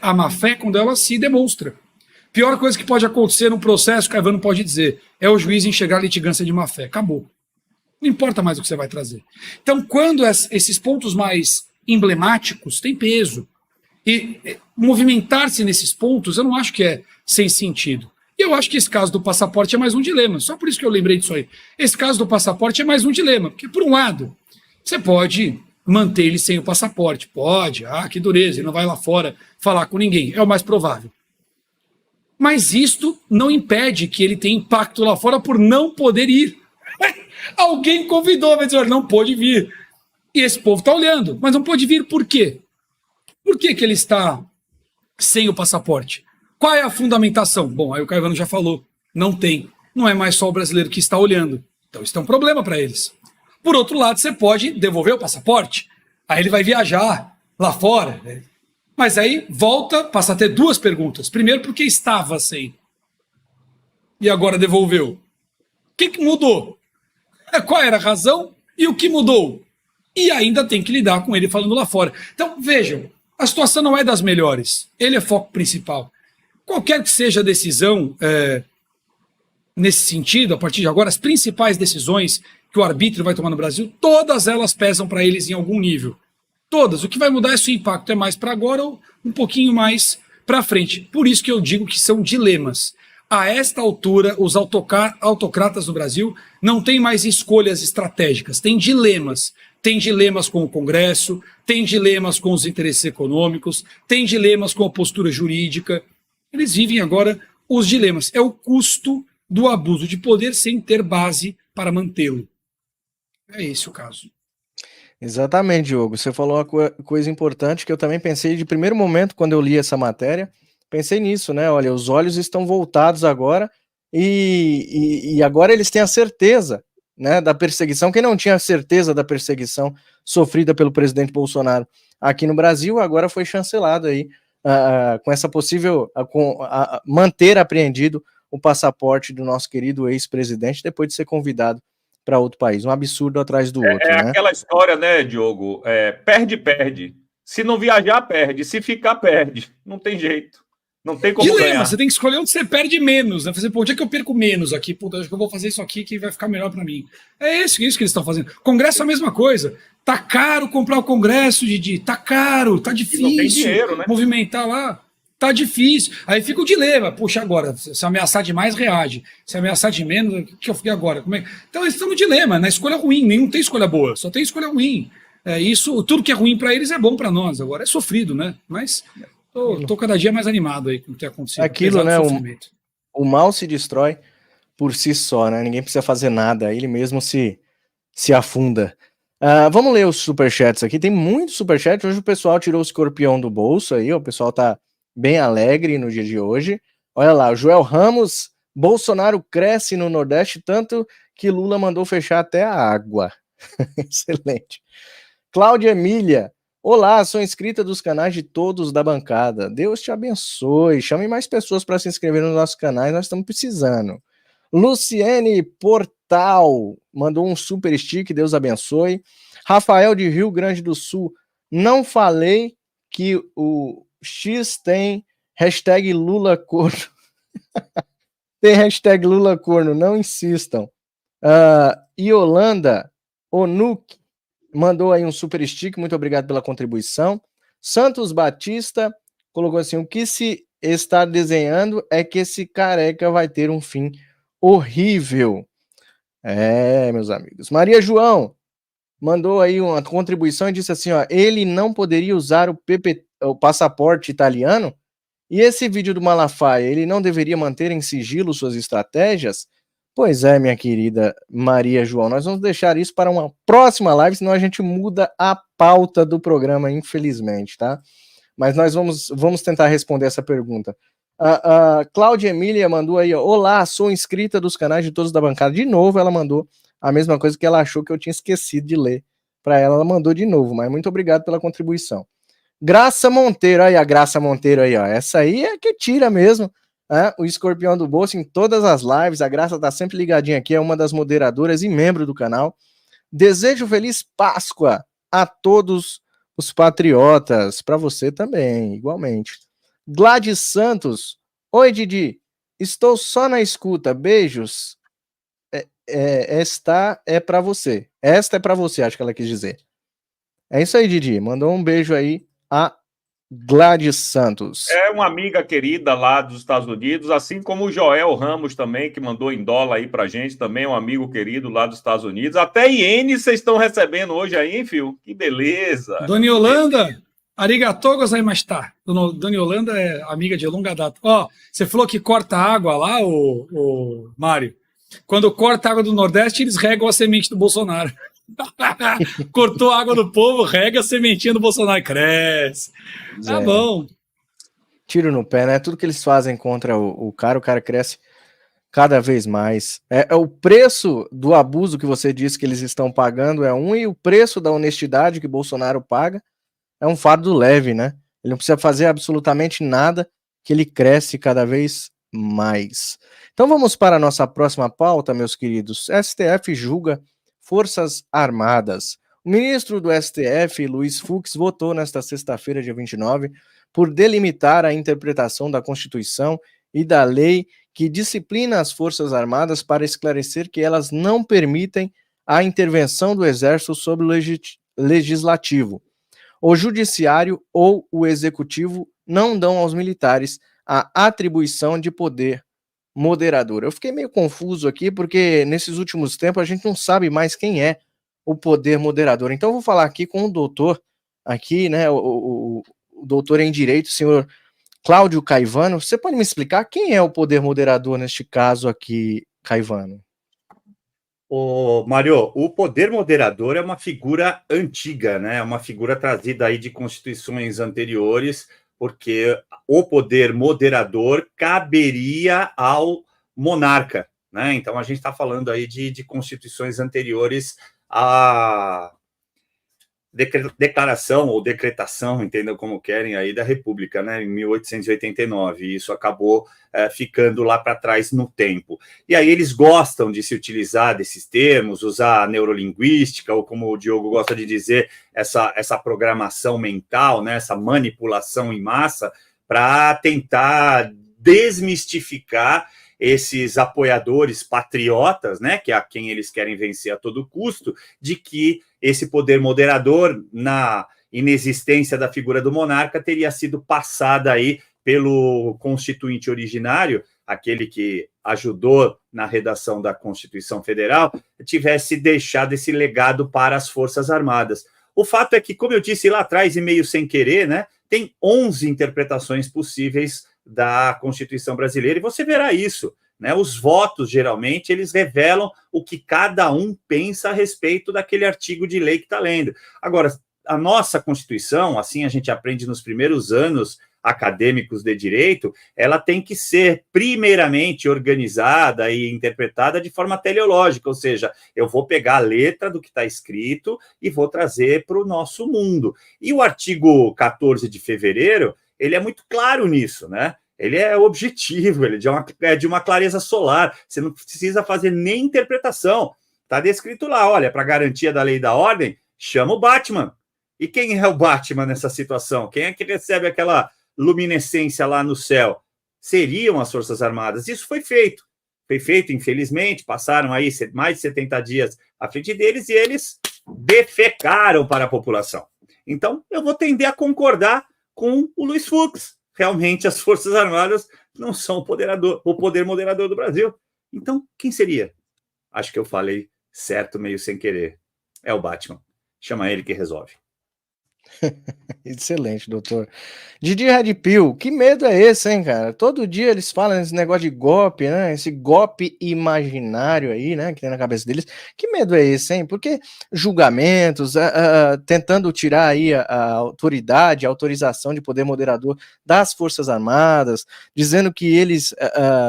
a má-fé quando ela se demonstra. Pior coisa que pode acontecer num processo, que a Ivan não pode dizer, é o juiz enxergar a litigância de má-fé. Acabou. Não importa mais o que você vai trazer. Então, quando esses pontos mais emblemáticos têm peso, e movimentar-se nesses pontos, eu não acho que é sem sentido. E eu acho que esse caso do passaporte é mais um dilema. Só por isso que eu lembrei disso aí. Esse caso do passaporte é mais um dilema. Porque, por um lado, você pode manter ele sem o passaporte. Pode. Que dureza. Ele não vai lá fora falar com ninguém. É o mais provável. Mas isto não impede que ele tenha impacto lá fora por não poder ir. Alguém convidou, vai dizer, não pôde vir. E esse povo está olhando. Mas não pode vir por quê? Por que ele está sem o passaporte. Qual é a fundamentação? Bom, aí o Caivano já falou, não tem. Não é mais só o brasileiro que está olhando. Então isso é um problema para eles. Por outro lado, você pode devolver o passaporte, aí ele vai viajar lá fora, né? Mas aí volta, passa a ter duas perguntas. Primeiro, porque estava sem. E agora devolveu. O que mudou? Qual era a razão e o que mudou? E ainda tem que lidar com ele falando lá fora. Então, vejam, a situação não é das melhores. Ele é foco principal. Qualquer que seja a decisão nesse sentido, a partir de agora, as principais decisões que o arbítrio vai tomar no Brasil, todas elas pesam para eles em algum nível. Todas. O que vai mudar é se o impacto é mais para agora ou um pouquinho mais para frente. Por isso que eu digo que são dilemas. A esta altura, os autocratas do Brasil não têm mais escolhas estratégicas, têm dilemas. Tem dilemas com o Congresso, tem dilemas com os interesses econômicos, tem dilemas com a postura jurídica. Eles vivem agora os dilemas. É o custo do abuso de poder sem ter base para mantê-lo. É esse o caso. Exatamente, Diogo. Você falou uma coisa importante que eu também pensei de primeiro momento quando eu li essa matéria. Pensei nisso, né? Olha, os olhos estão voltados agora e agora eles têm a certeza, né, da perseguição. Quem não tinha certeza da perseguição sofrida pelo presidente Bolsonaro aqui no Brasil, agora foi chancelado aí com essa possível manter apreendido o passaporte do nosso querido ex-presidente depois de ser convidado para outro país. Um absurdo atrás do outro, né? Aquela história, né, Diogo? Perde. Se não viajar, perde. Se ficar, perde. Não tem jeito. Não tem como ganhar. Você tem que escolher onde você perde menos, né? Fazer, pô, onde é que eu perco menos aqui? Puta, acho que eu vou fazer isso aqui que vai ficar melhor para mim. É isso que eles estão fazendo. Congresso é a mesma coisa. Tá caro comprar o Congresso, Didi. Tá caro, tá difícil. Não tem dinheiro, né? Movimentar lá. Tá difícil. Aí fica o dilema. Puxa, agora, se ameaçar demais, reage. Se ameaçar de menos, o que eu fiquei agora? Como é? Então eles estão no dilema, na escolha ruim. Nenhum tem escolha boa, só tem escolha ruim. Isso, tudo que é ruim para eles é bom para nós. Agora é sofrido, né? Mas tô cada dia mais animado aí com o que tem acontecido. Aquilo, né? O mal se destrói por si só, né? Ninguém precisa fazer nada. Ele mesmo se afunda. Vamos ler os superchats aqui. Tem muito superchat. Hoje o pessoal tirou o escorpião do bolso aí. O pessoal tá bem alegre no dia de hoje. Olha lá, o Joel Ramos. Bolsonaro cresce no Nordeste tanto que Lula mandou fechar até a água. Excelente. Cláudia Emília. Olá, sou inscrita dos canais de todos da bancada. Deus te abençoe. Chame mais pessoas para se inscrever nos nossos canais, nós estamos precisando. Luciene Portal mandou um super stick, Deus abençoe. Rafael de Rio Grande do Sul. Não falei que o X tem hashtag Lula Corno. Tem hashtag Lula Corno, não insistam. Yolanda Onuk mandou aí um super stick, muito obrigado pela contribuição. Santos Batista colocou assim, o que se está desenhando é que esse careca vai ter um fim horrível. Meus amigos. Maria João mandou aí uma contribuição e disse assim, ó, ele não poderia usar o passaporte italiano? E esse vídeo do Malafaia, ele não deveria manter em sigilo suas estratégias? Pois é, minha querida Maria João, nós vamos deixar isso para uma próxima live, senão a gente muda a pauta do programa, infelizmente, tá? Mas nós vamos tentar responder essa pergunta. A Cláudia Emília mandou aí, ó, olá, sou inscrita dos canais de todos da bancada. De novo, ela mandou a mesma coisa que ela achou que eu tinha esquecido de ler para ela. Ela mandou de novo, mas muito obrigado pela contribuição. Graça Monteiro, aí a Graça Monteiro aí, ó. Essa aí é que tira mesmo. O escorpião do bolso em todas as lives. A Graça tá sempre ligadinha aqui, é uma das moderadoras e membro do canal. Desejo feliz Páscoa a todos os patriotas, para você também, igualmente. Gladys Santos, oi Didi, estou só na escuta, beijos. Esta é para você, acho que ela quis dizer. É isso aí, Didi, mandou um beijo aí a Gladys Santos. É uma amiga querida lá dos Estados Unidos, assim como o Joel Ramos também, que mandou em dólar aí pra gente, também um amigo querido lá dos Estados Unidos. Até ienes vocês estão recebendo hoje aí, hein, Fio? Que beleza! Dona Yolanda, arigatou gozaimashita. Dona Yolanda é amiga de longa data. Ó, você falou que corta água lá, o Mário. Quando corta a água do Nordeste, eles regam a semente do Bolsonaro. Cortou a água do povo, rega a sementinha do Bolsonaro, cresce. Tá bom. tiro no pé, né? Tudo que eles fazem contra o cara cresce cada vez mais. É o preço do abuso que você disse que eles estão pagando é um, e o preço da honestidade que Bolsonaro paga é um fardo leve, né? Ele não precisa fazer absolutamente nada, que ele cresce cada vez mais. Então vamos para a nossa próxima pauta, meus queridos. STF julga Forças Armadas. O ministro do STF, Luiz Fux, votou nesta sexta-feira, dia 29, por delimitar a interpretação da Constituição e da lei que disciplina as Forças Armadas para esclarecer que elas não permitem a intervenção do Exército sobre o Legislativo. O Judiciário ou o Executivo não dão aos militares a atribuição de poder moderador. Eu fiquei meio confuso aqui, porque nesses últimos tempos a gente não sabe mais quem é o poder moderador. Então eu vou falar aqui com o doutor, aqui, né, o doutor em Direito, o senhor Cláudio Caivano. Você pode me explicar quem é o poder moderador neste caso aqui, Caivano? Mário, o poder moderador é uma figura antiga, né? É uma figura trazida aí de constituições anteriores, porque o poder moderador caberia ao monarca, né? Então a gente está falando aí de constituições anteriores à declaração ou decretação, entendam como querem, aí da República, né, em 1889, e isso acabou ficando lá para trás no tempo. E aí eles gostam de se utilizar desses termos, usar a neurolinguística, ou como o Diogo gosta de dizer, essa programação mental, né, essa manipulação em massa, para tentar desmistificar esses apoiadores patriotas, né, que é a quem eles querem vencer a todo custo, de que esse poder moderador, na inexistência da figura do monarca, teria sido passada aí pelo constituinte originário, aquele que ajudou na redação da Constituição Federal, tivesse deixado esse legado para as Forças Armadas. O fato é que, como eu disse lá atrás, e meio sem querer, né, tem 11 interpretações possíveis da Constituição brasileira, e você verá isso, né? Os votos, geralmente, eles revelam o que cada um pensa a respeito daquele artigo de lei que está lendo. Agora, a nossa Constituição, assim a gente aprende nos primeiros anos acadêmicos de direito, ela tem que ser primeiramente organizada e interpretada de forma teleológica, ou seja, eu vou pegar a letra do que está escrito e vou trazer para o nosso mundo. E o artigo 14 de fevereiro, ele é muito claro nisso, né? Ele é objetivo, ele é de uma clareza solar, você não precisa fazer nem interpretação. Está descrito lá, olha, para garantia da lei e da ordem, chama o Batman. E quem é o Batman nessa situação? Quem é que recebe aquela luminescência lá no céu? Seriam as Forças Armadas. Isso foi feito. Foi feito, infelizmente, passaram aí mais de 70 dias à frente deles e eles defecaram para a população. Então, eu vou tender a concordar com o Luiz Fux. Realmente, as Forças Armadas não são o poder moderador do Brasil. Então, quem seria? Acho que eu falei certo, meio sem querer. É o Batman. Chama ele que resolve. Excelente, doutor. Didi Red Pill, que medo é esse, hein, cara? Todo dia eles falam esse negócio de golpe, né? Esse golpe imaginário aí, né? Que tem na cabeça deles. Que medo é esse, hein? Porque julgamentos, tentando tirar aí a autoridade, a autorização de poder moderador das Forças Armadas, dizendo que eles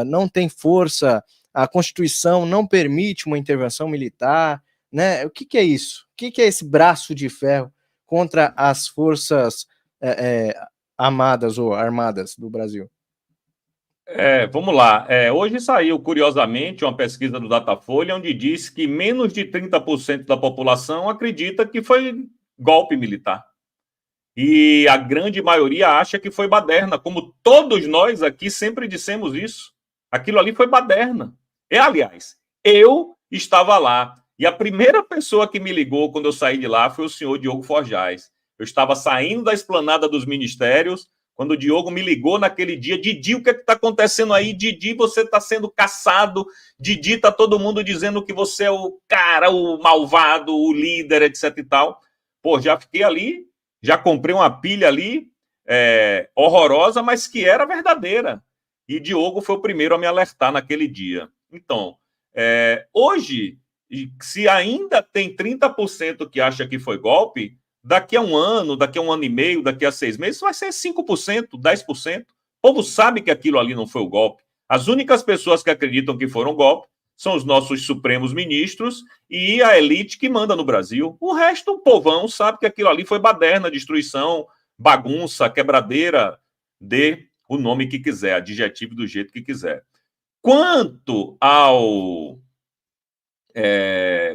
não têm força, a Constituição não permite uma intervenção militar, né? O que é isso? O que é esse braço de ferro contra as forças amadas ou armadas do Brasil? Vamos lá. Hoje saiu, curiosamente, uma pesquisa do Datafolha, onde diz que menos de 30% da população acredita que foi golpe militar. E a grande maioria acha que foi baderna, como todos nós aqui sempre dissemos isso. Aquilo ali foi baderna. Aliás, eu estava lá. E a primeira pessoa que me ligou quando eu saí de lá foi o senhor Diogo Forjaz. Eu estava saindo da esplanada dos ministérios, quando o Diogo me ligou naquele dia. Didi, o que está acontecendo aí? Didi, você está sendo caçado. Didi, está todo mundo dizendo que você é o cara, o malvado, o líder, etc e tal. Pô, já fiquei ali, já comprei uma pilha ali, horrorosa, mas que era verdadeira. E Diogo foi o primeiro a me alertar naquele dia. Então, hoje, se ainda tem 30% que acha que foi golpe, daqui a um ano e meio, daqui a 6 meses, vai ser 5%, 10%. povo sabe que aquilo ali não foi o golpe. As únicas pessoas que acreditam que foram golpe são os nossos supremos ministros e a elite que manda no Brasil. O resto, o povão sabe que aquilo ali foi baderna, destruição, bagunça, quebradeira, dê o nome que quiser, adjetivo do jeito que quiser. Quanto ao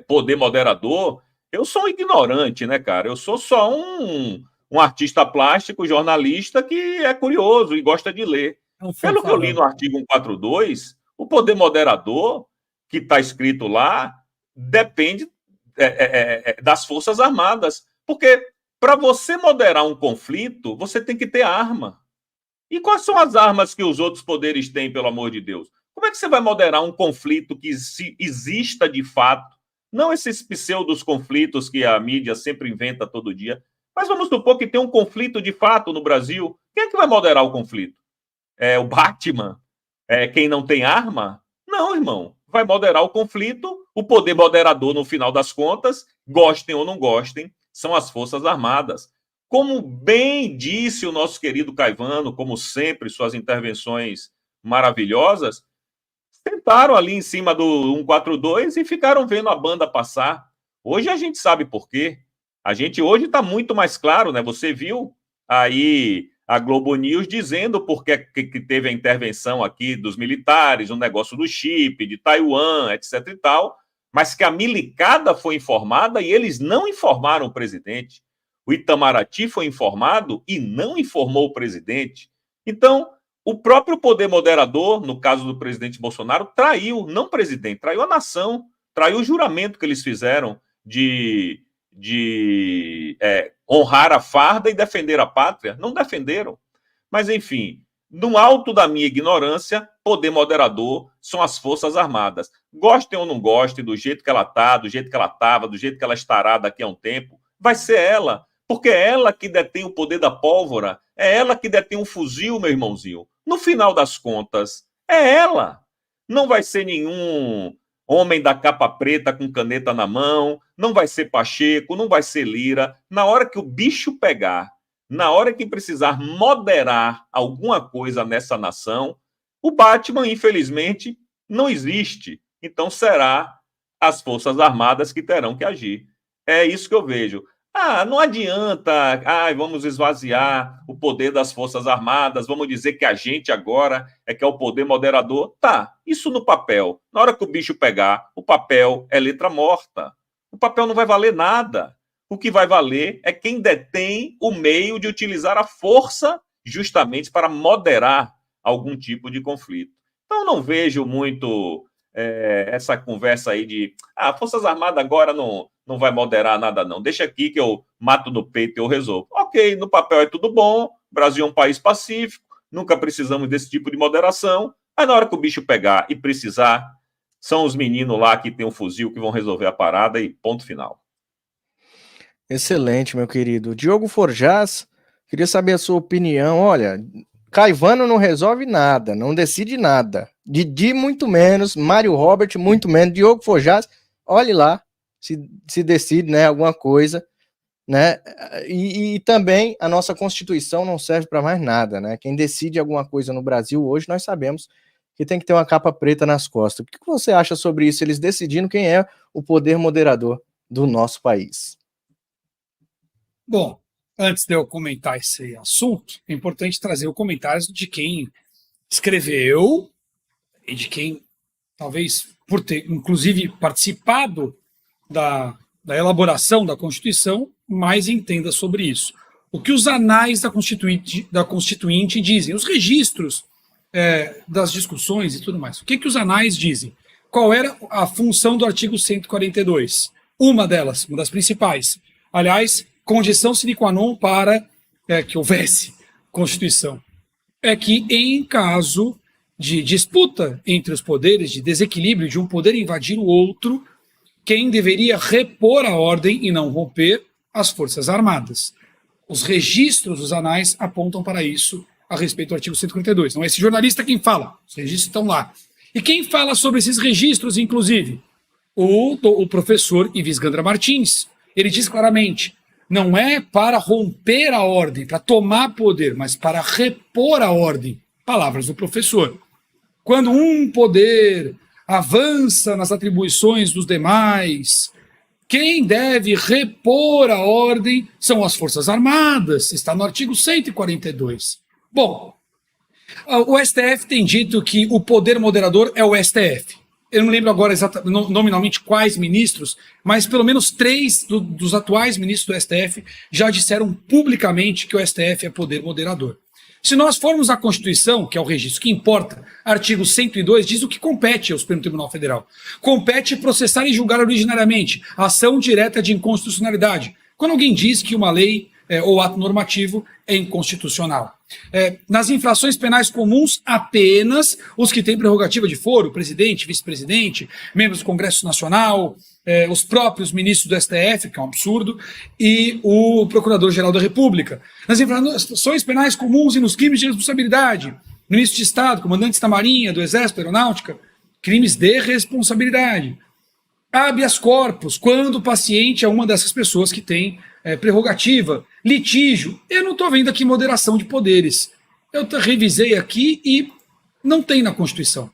poder moderador, eu sou um ignorante, né, cara? Eu sou só um artista plástico, jornalista que é curioso e gosta de ler. Pelo que eu li no artigo 142, o poder moderador, que está escrito lá, depende das Forças Armadas. Porque para você moderar um conflito, você tem que ter arma. E quais são as armas que os outros poderes têm, pelo amor de Deus? Como é que você vai moderar um conflito que exista de fato? Não esses pseudos conflitos que a mídia sempre inventa todo dia. Mas vamos supor que tem um conflito de fato no Brasil. Quem é que vai moderar o conflito? É o Batman? É quem não tem arma? Não, irmão. Vai moderar o conflito. O poder moderador, no final das contas, gostem ou não gostem, são as Forças Armadas. Como bem disse o nosso querido Caivano, como sempre, suas intervenções maravilhosas, sentaram ali em cima do 142 e ficaram vendo a banda passar. Hoje a gente sabe por quê. A gente hoje está muito mais claro, né? Você viu aí a Globo News dizendo por que teve a intervenção aqui dos militares, o negócio do chip, de Taiwan, etc e tal, mas que a milicada foi informada e eles não informaram o presidente. O Itamaraty foi informado e não informou o presidente. Então, o próprio poder moderador, no caso do presidente Bolsonaro, traiu, não o presidente, traiu a nação, traiu o juramento que eles fizeram de honrar a farda e defender a pátria. Não defenderam. Mas, enfim, no alto da minha ignorância, poder moderador são as Forças Armadas. Gostem ou não gostem, do jeito que ela está, do jeito que ela estava, do jeito que ela estará daqui a um tempo, vai ser ela. Porque é ela que detém o poder da pólvora, é ela que detém um fuzil, meu irmãozinho. No final das contas, é ela. Não vai ser nenhum homem da capa preta com caneta na mão, não vai ser Pacheco, não vai ser Lira. Na hora que o bicho pegar, na hora que precisar moderar alguma coisa nessa nação, o Batman, infelizmente, não existe. Então será as Forças Armadas que terão que agir. É isso que eu vejo. Não adianta, vamos esvaziar o poder das Forças Armadas, vamos dizer que a gente agora é que é o poder moderador. Tá, isso no papel. Na hora que o bicho pegar, o papel é letra morta. O papel não vai valer nada. O que vai valer é quem detém o meio de utilizar a força justamente para moderar algum tipo de conflito. Então, não vejo muito essa conversa aí de Forças Armadas agora não vai moderar nada, não. Deixa aqui que eu mato no peito e eu resolvo. Ok, no papel é tudo bom, o Brasil é um país pacífico, nunca precisamos desse tipo de moderação, mas na hora que o bicho pegar e precisar, são os meninos lá que tem um fuzil que vão resolver a parada e ponto final. Excelente, meu querido. Diogo Forjaz, queria saber a sua opinião. Olha, Caivano não resolve nada, não decide nada. Didi muito menos, Mário Robert muito menos, Diogo Forjaz, olhe lá se decide, né, alguma coisa, né? E também a nossa Constituição não serve para mais nada, né? Quem decide alguma coisa no Brasil hoje, nós sabemos que tem que ter uma capa preta nas costas. O que você acha sobre isso? Eles decidindo quem é o poder moderador do nosso país. Bom, antes de eu comentar esse assunto, é importante trazer o comentário de quem escreveu e de quem, talvez, por ter, inclusive, participado da elaboração da Constituição, mais entenda sobre isso. O que os anais da Constituinte dizem, os registros das discussões e tudo mais. O que os anais dizem? Qual era a função do artigo 142? Uma delas, uma das principais. Aliás, condição sine qua non para que houvesse Constituição. É que, em caso de disputa entre os poderes, de desequilíbrio de um poder invadir o outro, quem deveria repor a ordem e não romper? As Forças Armadas. Os registros dos anais apontam para isso a respeito do artigo 142. Não é esse jornalista quem fala, os registros estão lá. E quem fala sobre esses registros, inclusive? O professor Ives Gandra Martins. Ele diz claramente, não é para romper a ordem, para tomar poder, mas para repor a ordem. Palavras do professor. Quando um poder avança nas atribuições dos demais, quem deve repor a ordem são as Forças Armadas, está no artigo 142. Bom, o STF tem dito que o poder moderador é o STF. Eu não lembro agora nominalmente quais ministros, mas pelo menos 3 dos atuais ministros do STF já disseram publicamente que o STF é poder moderador. Se nós formos à Constituição, que é o registro que importa, artigo 102 diz o que compete ao Supremo Tribunal Federal. Compete processar e julgar originariamente, ação direta de inconstitucionalidade. Quando alguém diz que uma lei ou ato normativo é inconstitucional. Nas infrações penais comuns, apenas os que têm prerrogativa de foro, presidente, vice-presidente, membros do Congresso Nacional, os próprios ministros do STF, que é um absurdo, e o Procurador-Geral da República. Nas infrações penais comuns e nos crimes de responsabilidade, ministro de Estado, comandantes da Marinha, do Exército, da Aeronáutica, crimes de responsabilidade. Habeas corpus, quando o paciente é uma dessas pessoas que tem prerrogativa. Litígio, eu não estou vendo aqui moderação de poderes. Eu revisei aqui e não tem na Constituição.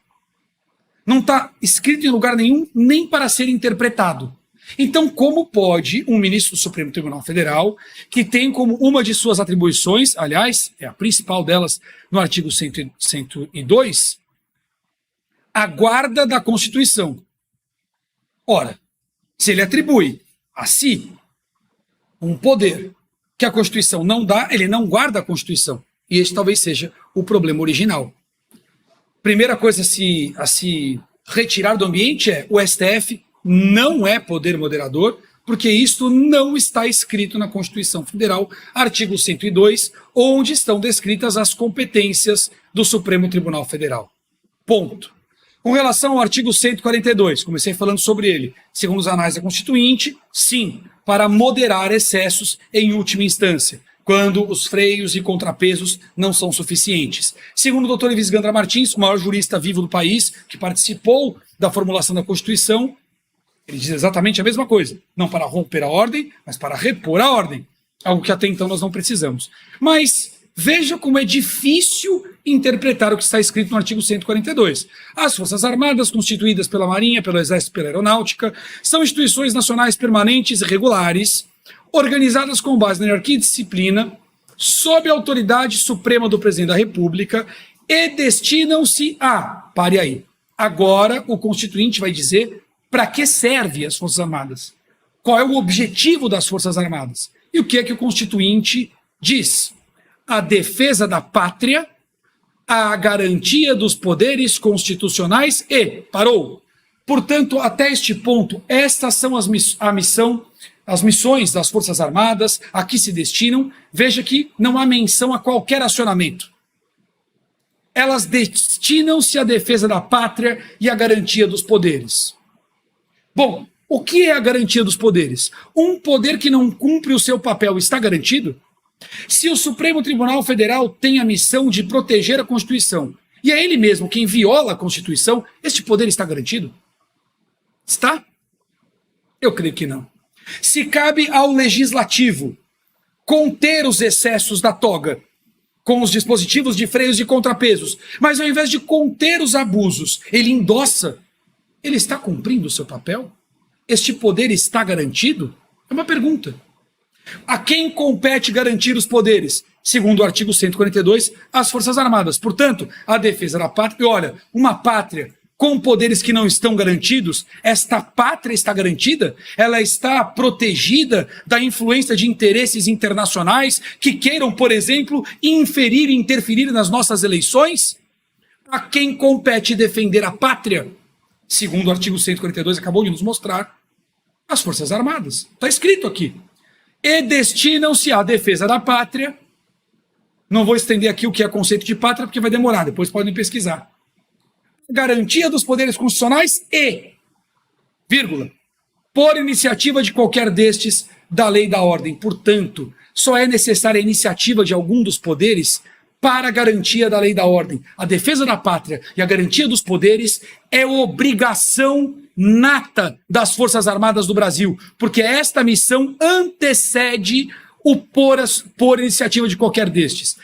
Não está escrito em lugar nenhum, nem para ser interpretado. Então, como pode um ministro do Supremo Tribunal Federal, que tem como uma de suas atribuições, aliás, é a principal delas no artigo 102, a guarda da Constituição? Ora, se ele atribui a si um poder que a Constituição não dá, ele não guarda a Constituição. E esse talvez seja o problema original. Primeira coisa a se retirar do ambiente é o STF não é poder moderador, porque isto não está escrito na Constituição Federal, artigo 102, onde estão descritas as competências do Supremo Tribunal Federal. Ponto. Com relação ao artigo 142, comecei falando sobre ele. Segundo os anais da Constituinte, sim, para moderar excessos em última instância, quando os freios e contrapesos não são suficientes. Segundo o Dr. Ives Gandra Martins, o maior jurista vivo do país, que participou da formulação da Constituição, ele diz exatamente a mesma coisa. Não para romper a ordem, mas para repor a ordem. Algo que até então nós não precisamos. Mas veja como é difícil interpretar o que está escrito no artigo 142. As Forças Armadas, constituídas pela Marinha, pelo Exército e pela Aeronáutica, são instituições nacionais permanentes e regulares, organizadas com base na hierarquia e disciplina, sob a autoridade suprema do Presidente da República e destinam-se a... Pare aí. Agora o Constituinte vai dizer para que servem as Forças Armadas. Qual é o objetivo das Forças Armadas? E o que é que o Constituinte diz? A defesa da pátria, a garantia dos poderes constitucionais e... Parou. Portanto, até este ponto, estas são as missões das Forças Armadas, a que se destinam. Veja que não há menção a qualquer acionamento. Elas destinam-se à defesa da pátria e à garantia dos poderes. Bom, o que é a garantia dos poderes? Um poder que não cumpre o seu papel está garantido? Se o Supremo Tribunal Federal tem a missão de proteger a Constituição, e é ele mesmo quem viola a Constituição, este poder está garantido? Está? Eu creio que não. Se cabe ao Legislativo conter os excessos da toga com os dispositivos de freios e contrapesos, mas ao invés de conter os abusos, ele endossa, ele está cumprindo o seu papel? Este poder está garantido? É uma pergunta. A quem compete garantir os poderes? Segundo o artigo 142, as Forças Armadas. Portanto, a defesa da pátria. E olha, uma pátria com poderes que não estão garantidos, esta pátria está garantida? Ela está protegida da influência de interesses internacionais que queiram, por exemplo, inferir e interferir nas nossas eleições? A quem compete defender a pátria? Segundo o artigo 142, acabou de nos mostrar, as Forças Armadas. Está escrito aqui. E destinam-se à defesa da pátria. Não vou estender aqui o que é conceito de pátria, porque vai demorar, depois podem pesquisar. Garantia dos poderes constitucionais e, vírgula, por iniciativa de qualquer destes da lei da ordem. Portanto, só é necessária a iniciativa de algum dos poderes para a garantia da lei da ordem. A defesa da pátria e a garantia dos poderes é obrigação nata das Forças Armadas do Brasil, porque esta missão antecede o por iniciativa de qualquer destes.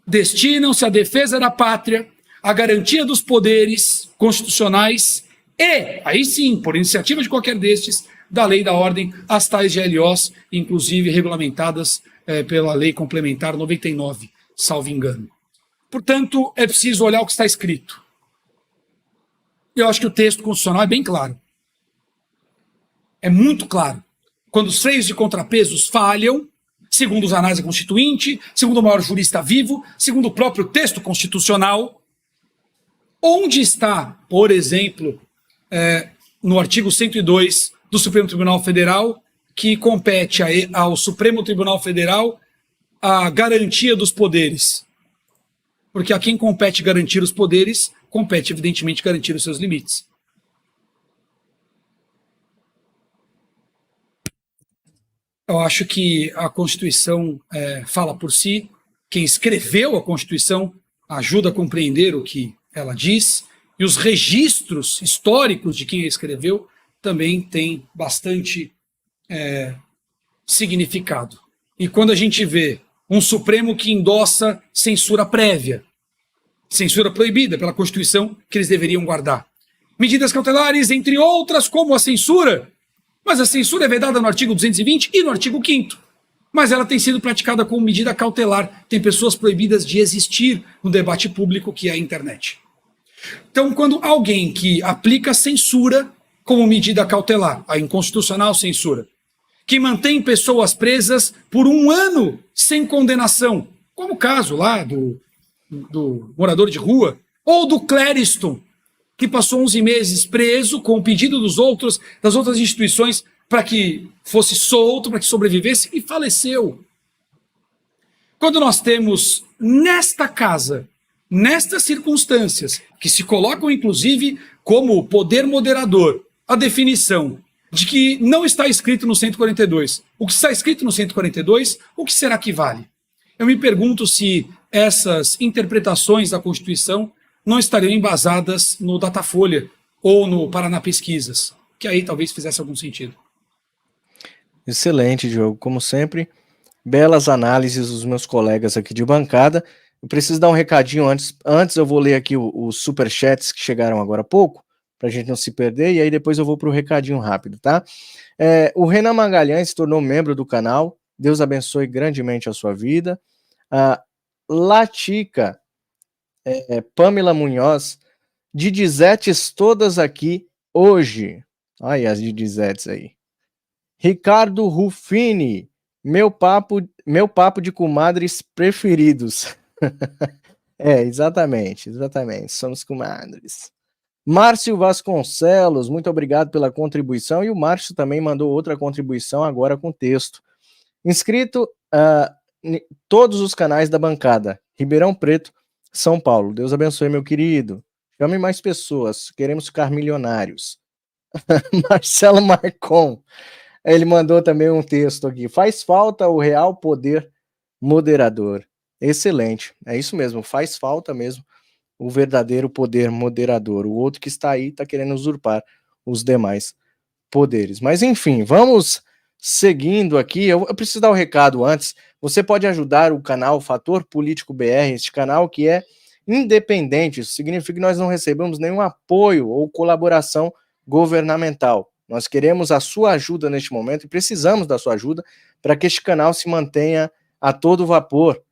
destinam-se à defesa da pátria, à garantia dos poderes constitucionais e, aí sim, por iniciativa de qualquer destes, da lei e da ordem, as tais GLOs, inclusive regulamentadas pela Lei Complementar 99, salvo engano. Portanto, é preciso olhar o que está escrito. Eu acho que o texto constitucional é bem claro. É muito claro. Quando os freios de contrapesos falham, segundo os anais da Constituinte, segundo o maior jurista vivo, segundo o próprio texto constitucional, onde está, por exemplo, no artigo 102 do Supremo Tribunal Federal, que compete ao Supremo Tribunal Federal a garantia dos poderes. Porque a quem compete garantir os poderes, compete, evidentemente, garantir os seus limites. Eu acho que a Constituição fala por si. Quem escreveu a Constituição ajuda a compreender o que ela diz, e os registros históricos de quem a escreveu também têm bastante significado. E quando a gente vê um Supremo que endossa censura prévia, censura proibida pela Constituição, que eles deveriam guardar. Medidas cautelares, entre outras, como a censura. Mas a censura é vedada no artigo 220 e no artigo 5º. Mas ela tem sido praticada como medida cautelar. Tem pessoas proibidas de existir no debate público, que é a internet. Então, quando alguém que aplica censura como medida cautelar, a inconstitucional censura, que mantém pessoas presas por 1 ano sem condenação, como o caso lá do morador de rua, ou do Clériston, que passou 11 meses preso com o pedido das outras instituições para que fosse solto, para que sobrevivesse, e faleceu. Quando nós temos nesta casa, nestas circunstâncias, que se colocam inclusive como poder moderador, a definição de que não está escrito no 142. O que está escrito no 142, o que será que vale? Eu me pergunto se essas interpretações da Constituição não estariam embasadas no Datafolha ou no Paraná Pesquisas, que aí talvez fizesse algum sentido. Excelente, Diogo. Como sempre, belas análises dos meus colegas aqui de bancada. Eu preciso dar um recadinho antes. Antes eu vou ler aqui os superchats que chegaram agora há pouco, para a gente não se perder, e aí depois eu vou para o recadinho rápido, tá? O Renan Magalhães se tornou membro do canal. Deus abençoe grandemente a sua vida. A Latica, Pamela Munhoz, Didizetes todas aqui hoje. Olha as Didizetes aí. Ricardo Rufini, meu papo de comadres preferidos. Exatamente, somos comadres. Márcio Vasconcelos, muito obrigado pela contribuição, e o Márcio também mandou outra contribuição agora com texto. Inscrito todos os canais da bancada, Ribeirão Preto, São Paulo. Deus abençoe, meu querido. Chame mais pessoas, queremos ficar milionários. Marcelo Marcon, ele mandou também um texto aqui. Faz falta o real poder moderador. Excelente, é isso mesmo, faz falta mesmo o verdadeiro poder moderador. O outro que está aí está querendo usurpar os demais poderes. Mas enfim, vamos seguindo aqui. Eu preciso dar um recado antes. Você pode ajudar o canal Fator Político BR, este canal que é independente. Isso significa que nós não recebemos nenhum apoio ou colaboração governamental. Nós queremos a sua ajuda neste momento e precisamos da sua ajuda para que este canal se mantenha a todo vapor.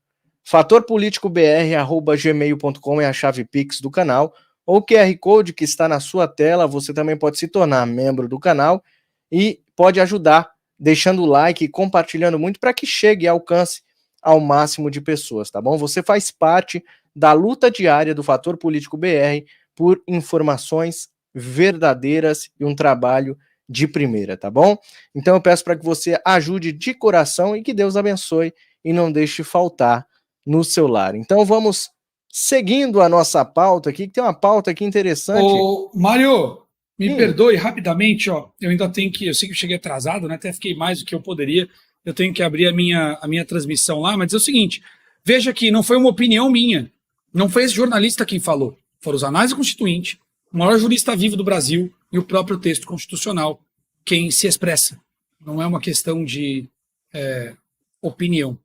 fatorpoliticobr@gmail.com é a chave Pix do canal, ou o QR Code que está na sua tela. Você também pode se tornar membro do canal e pode ajudar deixando o like e compartilhando muito para que chegue e alcance ao máximo de pessoas, tá bom? Você faz parte da luta diária do Fator Político BR por informações verdadeiras e um trabalho de primeira, tá bom? Então eu peço para que você ajude de coração e que Deus abençoe e não deixe faltar no seu lar. Então vamos seguindo a nossa pauta aqui, que tem uma pauta aqui interessante. Ô, Mário, me perdoe rapidamente, ó. Eu ainda tenho que, eu sei que eu cheguei atrasado, né? Até fiquei mais do que eu poderia. Eu tenho que abrir a minha transmissão lá, mas é o seguinte, veja que não foi uma opinião minha, não foi esse jornalista quem falou, foram os anais da Constituinte, o maior jurista vivo do Brasil e o próprio texto constitucional quem se expressa. Não é uma questão de opinião.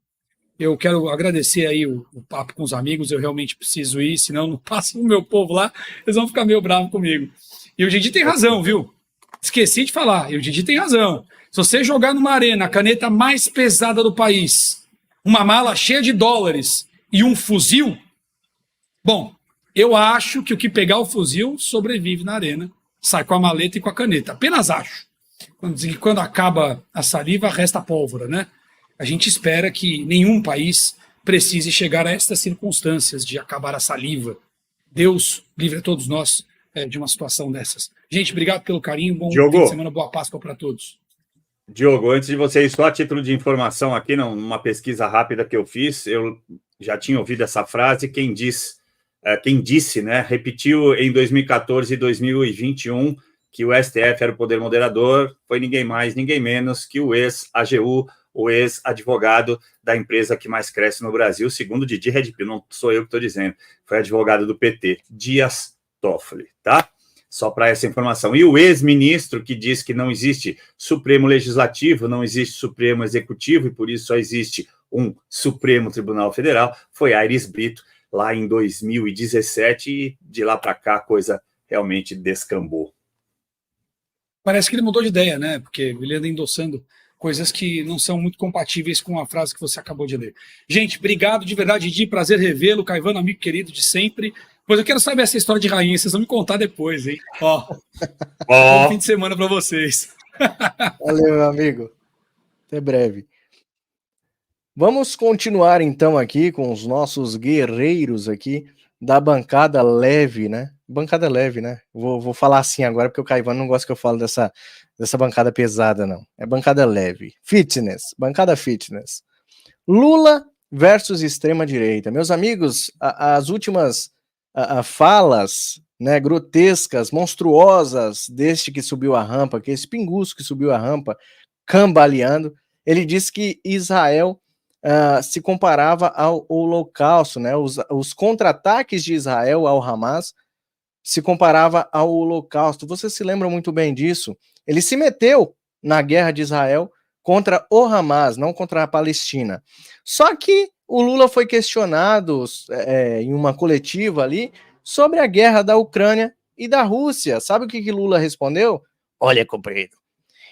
Eu quero agradecer aí o papo com os amigos, eu realmente preciso ir, senão não passa o meu povo lá, eles vão ficar meio bravos comigo. E o Didi tem razão, viu? Esqueci de falar, e o Didi tem razão. Se você jogar numa arena a caneta mais pesada do país, uma mala cheia de dólares e um fuzil, bom, eu acho que o que pegar o fuzil sobrevive na arena, sai com a maleta e com a caneta. Apenas acho. Quando acaba a saliva, resta a pólvora, né? A gente espera que nenhum país precise chegar a estas circunstâncias de acabar a saliva. Deus livre a todos nós de uma situação dessas. Gente, obrigado pelo carinho, bom fim de semana, boa Páscoa para todos. Diogo, antes de você ir, só a título de informação aqui, numa pesquisa rápida que eu fiz, eu já tinha ouvido essa frase, quem disse, né, repetiu em 2014 e 2021 que o STF era o poder moderador, foi ninguém mais, ninguém menos que o ex-AGU, o ex-advogado da empresa que mais cresce no Brasil, segundo Didi Redpil, não sou eu que estou dizendo, foi advogado do PT, Dias Toffoli, tá? Só para essa informação. E o ex-ministro que diz que não existe Supremo Legislativo, não existe Supremo Executivo, e por isso só existe um Supremo Tribunal Federal, foi Aires Brito, lá em 2017, e de lá para cá a coisa realmente descambou. Parece que ele mudou de ideia, né? Porque ele anda endossando coisas que não são muito compatíveis com a frase que você acabou de ler. Gente, obrigado de verdade, Didi, prazer revê-lo, Caivano, amigo querido de sempre. Pois eu quero saber essa história de rainha, vocês vão me contar depois, hein? Bom fim de semana para vocês. Valeu, meu amigo. Até breve. Vamos continuar então aqui com os nossos guerreiros aqui da bancada leve, né? Bancada leve, né? Vou falar assim agora porque o Caivano não gosta que eu falo dessa bancada pesada, não. É bancada leve. Fitness, bancada fitness. Lula versus extrema-direita. Meus amigos, as últimas falas, né, grotescas, monstruosas deste que subiu a rampa, que é esse pinguço que subiu a rampa, cambaleando, ele disse que Israel se comparava ao Holocausto, né? Os contra-ataques de Israel ao Hamas se comparava ao Holocausto. Você se lembra muito bem disso? Ele se meteu na guerra de Israel contra o Hamas, não contra a Palestina. Só que o Lula foi questionado em uma coletiva ali sobre a guerra da Ucrânia e da Rússia. Sabe o que Lula respondeu? Olha, companheiro,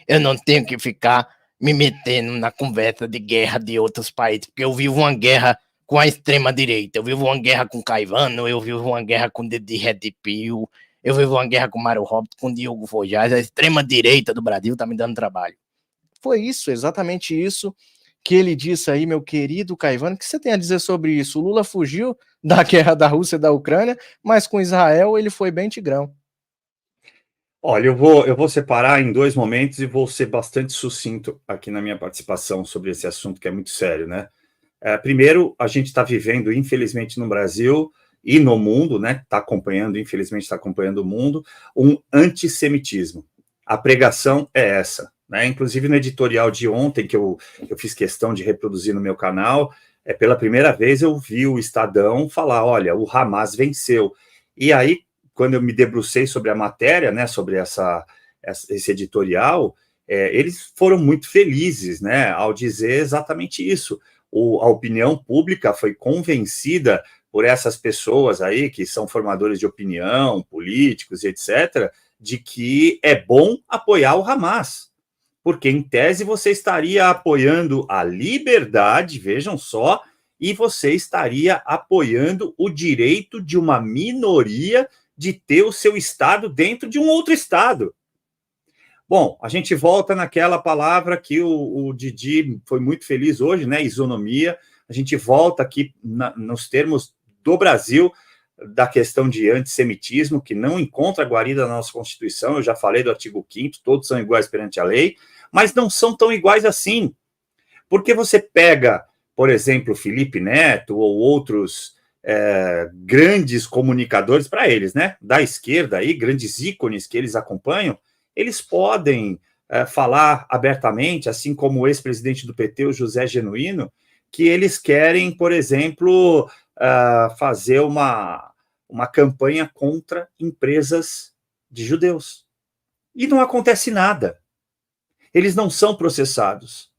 eu não tenho que ficar me metendo na conversa de guerra de outros países, porque eu vivo uma guerra com a extrema-direita, eu vivo uma guerra com Caivano, eu vivo uma guerra com Didi Redpil, eu vivo uma guerra com Mário Robson, com Diogo Fojás, a extrema-direita do Brasil tá me dando trabalho. Foi isso, exatamente isso que ele disse aí, meu querido Caivano. O que você tem a dizer sobre isso? O Lula fugiu da guerra da Rússia e da Ucrânia, mas com Israel ele foi bem tigrão. Olha, eu vou separar em dois momentos e vou ser bastante sucinto aqui na minha participação sobre esse assunto que é muito sério, né? Primeiro, a gente está vivendo, infelizmente, no Brasil e no mundo, né? Infelizmente está acompanhando o mundo, um antissemitismo. A pregação é essa, né? Inclusive no editorial de ontem, que eu fiz questão de reproduzir no meu canal, pela primeira vez eu vi o Estadão falar, olha, o Hamas venceu. E aí, quando eu me debrucei sobre a matéria, né, sobre esse editorial, eles foram muito felizes, né, ao dizer exatamente isso. A opinião pública foi convencida por essas pessoas aí, que são formadores de opinião, políticos e etc., de que é bom apoiar o Hamas, porque, em tese, você estaria apoiando a liberdade, vejam só, e você estaria apoiando o direito de uma minoria de ter o seu Estado dentro de um outro Estado. Bom, a gente volta naquela palavra que o Didi foi muito feliz hoje, né? Isonomia. A gente volta aqui nos termos do Brasil, da questão de antissemitismo, que não encontra guarida na nossa Constituição. Eu já falei do artigo 5º, todos são iguais perante a lei, mas não são tão iguais assim. Porque você pega, por exemplo, Felipe Neto ou outros grandes comunicadores para eles, né? Da esquerda aí, grandes ícones que eles acompanham, eles podem falar abertamente, assim como o ex-presidente do PT, o José Genuíno, que eles querem, por exemplo, fazer uma campanha contra empresas de judeus. E não acontece nada. Eles não são processados.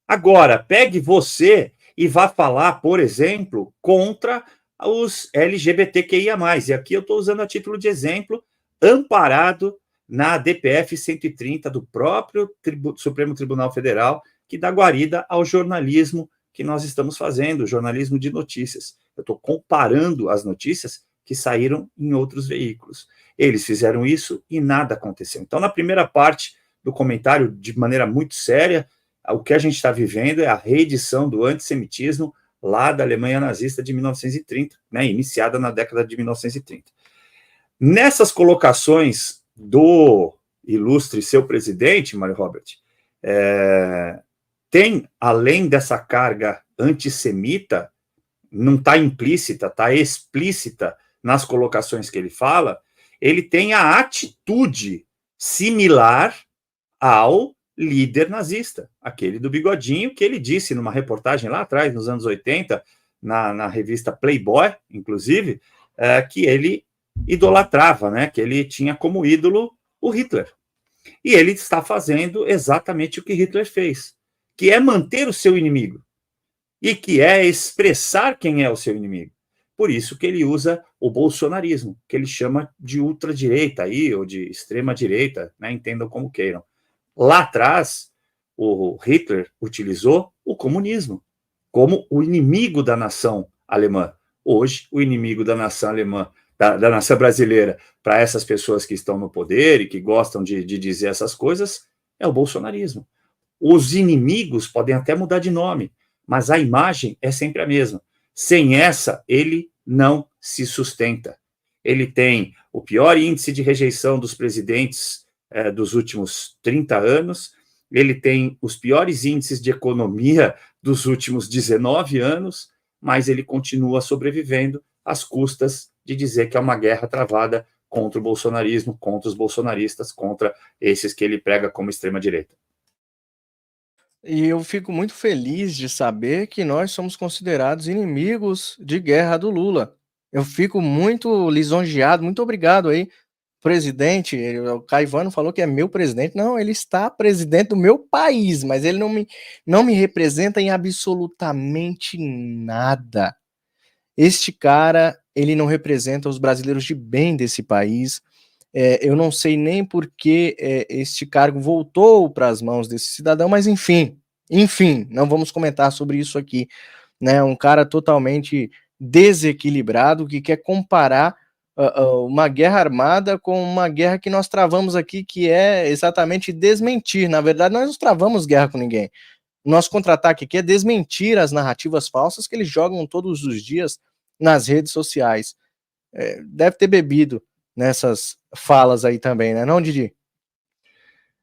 Agora, pegue você e vá falar, por exemplo, contra os LGBTQIA+. E aqui eu estou usando a título de exemplo, amparado na DPF 130 do próprio Supremo Tribunal Federal, que dá guarida ao jornalismo que nós estamos fazendo, o jornalismo de notícias. Eu estou comparando as notícias que saíram em outros veículos. Eles fizeram isso e nada aconteceu. Então, na primeira parte do comentário, de maneira muito séria, o que a gente está vivendo é a reedição do antissemitismo lá da Alemanha nazista de 1930, né, iniciada na década de 1930. Nessas colocações do ilustre seu presidente, Mário Robert, tem, além dessa carga antissemita, não está implícita, está explícita nas colocações que ele fala, ele tem a atitude similar ao líder nazista, aquele do bigodinho, que ele disse numa reportagem lá atrás, nos anos 80, na revista Playboy, inclusive, que ele idolatrava, né, que ele tinha como ídolo o Hitler. E ele está fazendo exatamente o que Hitler fez, que é manter o seu inimigo, e que é expressar quem é o seu inimigo. Por isso que ele usa o bolsonarismo, que ele chama de ultradireita aí, ou de extrema-direita, né, entendam como queiram. Lá atrás, o Hitler utilizou o comunismo como o inimigo da nação alemã. Hoje, o inimigo da nação alemã, da nação brasileira, para essas pessoas que estão no poder e que gostam de dizer essas coisas, é o bolsonarismo. Os inimigos podem até mudar de nome, mas a imagem é sempre a mesma. Sem essa, ele não se sustenta. Ele tem o pior índice de rejeição dos presidentes dos últimos 30 anos, ele tem os piores índices de economia dos últimos 19 anos, mas ele continua sobrevivendo às custas de dizer que é uma guerra travada contra o bolsonarismo, contra os bolsonaristas, contra esses que ele prega como extrema-direita. E eu fico muito feliz de saber que nós somos considerados inimigos de guerra do Lula. Eu fico muito lisonjeado, muito obrigado aí, presidente. O Caivano falou que é meu presidente. Não, ele está presidente do meu país, mas ele não me representa em absolutamente nada. Este cara, ele não representa os brasileiros de bem desse país. Eu não sei nem por que este cargo voltou para as mãos desse cidadão, mas enfim, não vamos comentar sobre isso aqui, né? Um cara totalmente desequilibrado que quer comparar uma guerra armada com uma guerra que nós travamos aqui, que é exatamente desmentir. Na verdade, nós não travamos guerra com ninguém. Nosso contra-ataque aqui é desmentir as narrativas falsas que eles jogam todos os dias nas redes sociais. Deve ter bebido nessas falas aí também, né, não, Didi?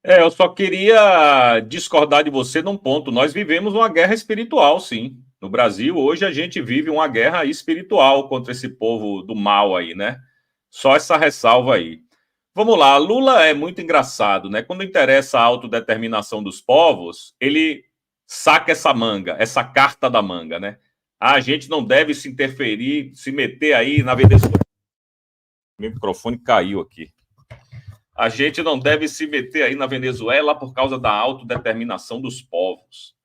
Eu só queria discordar de você num ponto. Nós vivemos uma guerra espiritual, sim. No Brasil, hoje, a gente vive uma guerra espiritual contra esse povo do mal aí, né? Só essa ressalva aí. Vamos lá, Lula é muito engraçado, né? Quando interessa a autodeterminação dos povos, ele saca essa manga, essa carta da manga, né? A gente não deve se interferir, se meter aí na Venezuela. Meu microfone caiu aqui. A gente não deve se meter aí na Venezuela por causa da autodeterminação dos povos.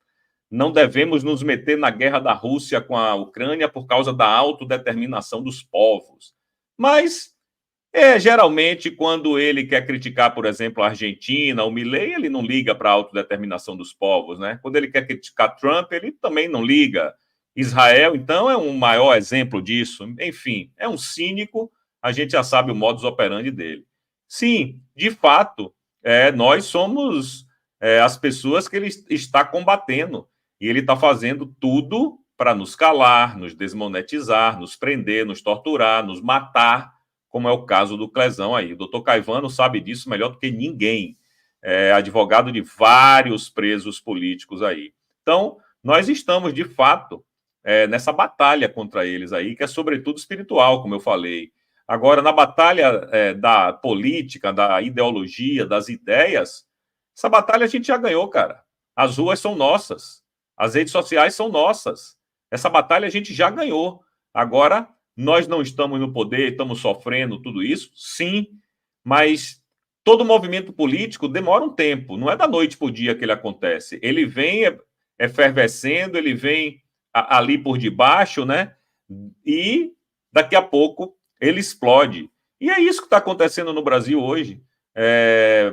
Não devemos nos meter na guerra da Rússia com a Ucrânia por causa da autodeterminação dos povos. Mas, geralmente, quando ele quer criticar, por exemplo, a Argentina, o Milei, ele não liga para a autodeterminação dos povos, né? Quando ele quer criticar Trump, ele também não liga. Israel, então, é um maior exemplo disso. Enfim, é um cínico, a gente já sabe o modus operandi dele. Sim, de fato, nós somos as pessoas que ele está combatendo. E ele está fazendo tudo para nos calar, nos desmonetizar, nos prender, nos torturar, nos matar, como é o caso do Clezão aí. O doutor Caivano sabe disso melhor do que ninguém. É advogado de vários presos políticos aí. Então, nós estamos, de fato, nessa batalha contra eles aí, que é sobretudo espiritual, como eu falei. Agora, na batalha da política, da ideologia, das ideias, essa batalha a gente já ganhou, cara. As ruas são nossas. As redes sociais são nossas. Essa batalha a gente já ganhou. Agora, nós não estamos no poder, estamos sofrendo tudo isso? Sim, mas todo movimento político demora um tempo. Não é da noite para o dia que ele acontece. Ele vem efervescendo, ele vem ali por debaixo, né? E daqui a pouco ele explode. E é isso que está acontecendo no Brasil hoje.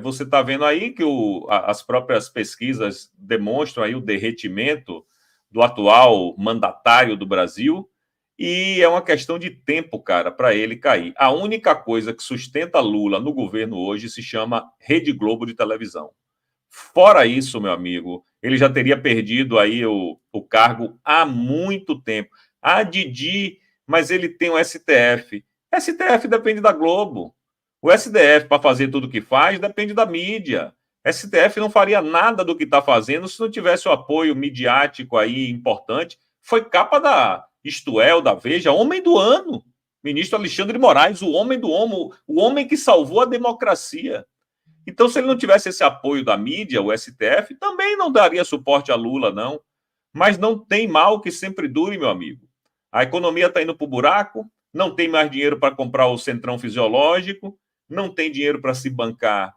Você está vendo aí que as próprias pesquisas demonstram aí o derretimento do atual mandatário do Brasil, e é uma questão de tempo, cara, para ele cair. A única coisa que sustenta Lula no governo hoje se chama Rede Globo de televisão. Fora isso, meu amigo, ele já teria perdido aí o cargo há muito tempo. Didi, mas ele tem o STF. STF depende da Globo. O STF, para fazer tudo o que faz, depende da mídia. STF não faria nada do que está fazendo se não tivesse o apoio midiático aí importante. Foi capa da Isto É, ou da Veja, homem do ano. Ministro Alexandre de Moraes, o homem do o homem que salvou a democracia. Então, se ele não tivesse esse apoio da mídia, o STF, também não daria suporte a Lula, não. Mas não tem mal que sempre dure, meu amigo. A economia está indo para o buraco, não tem mais dinheiro para comprar o centrão fisiológico, não tem dinheiro para se bancar,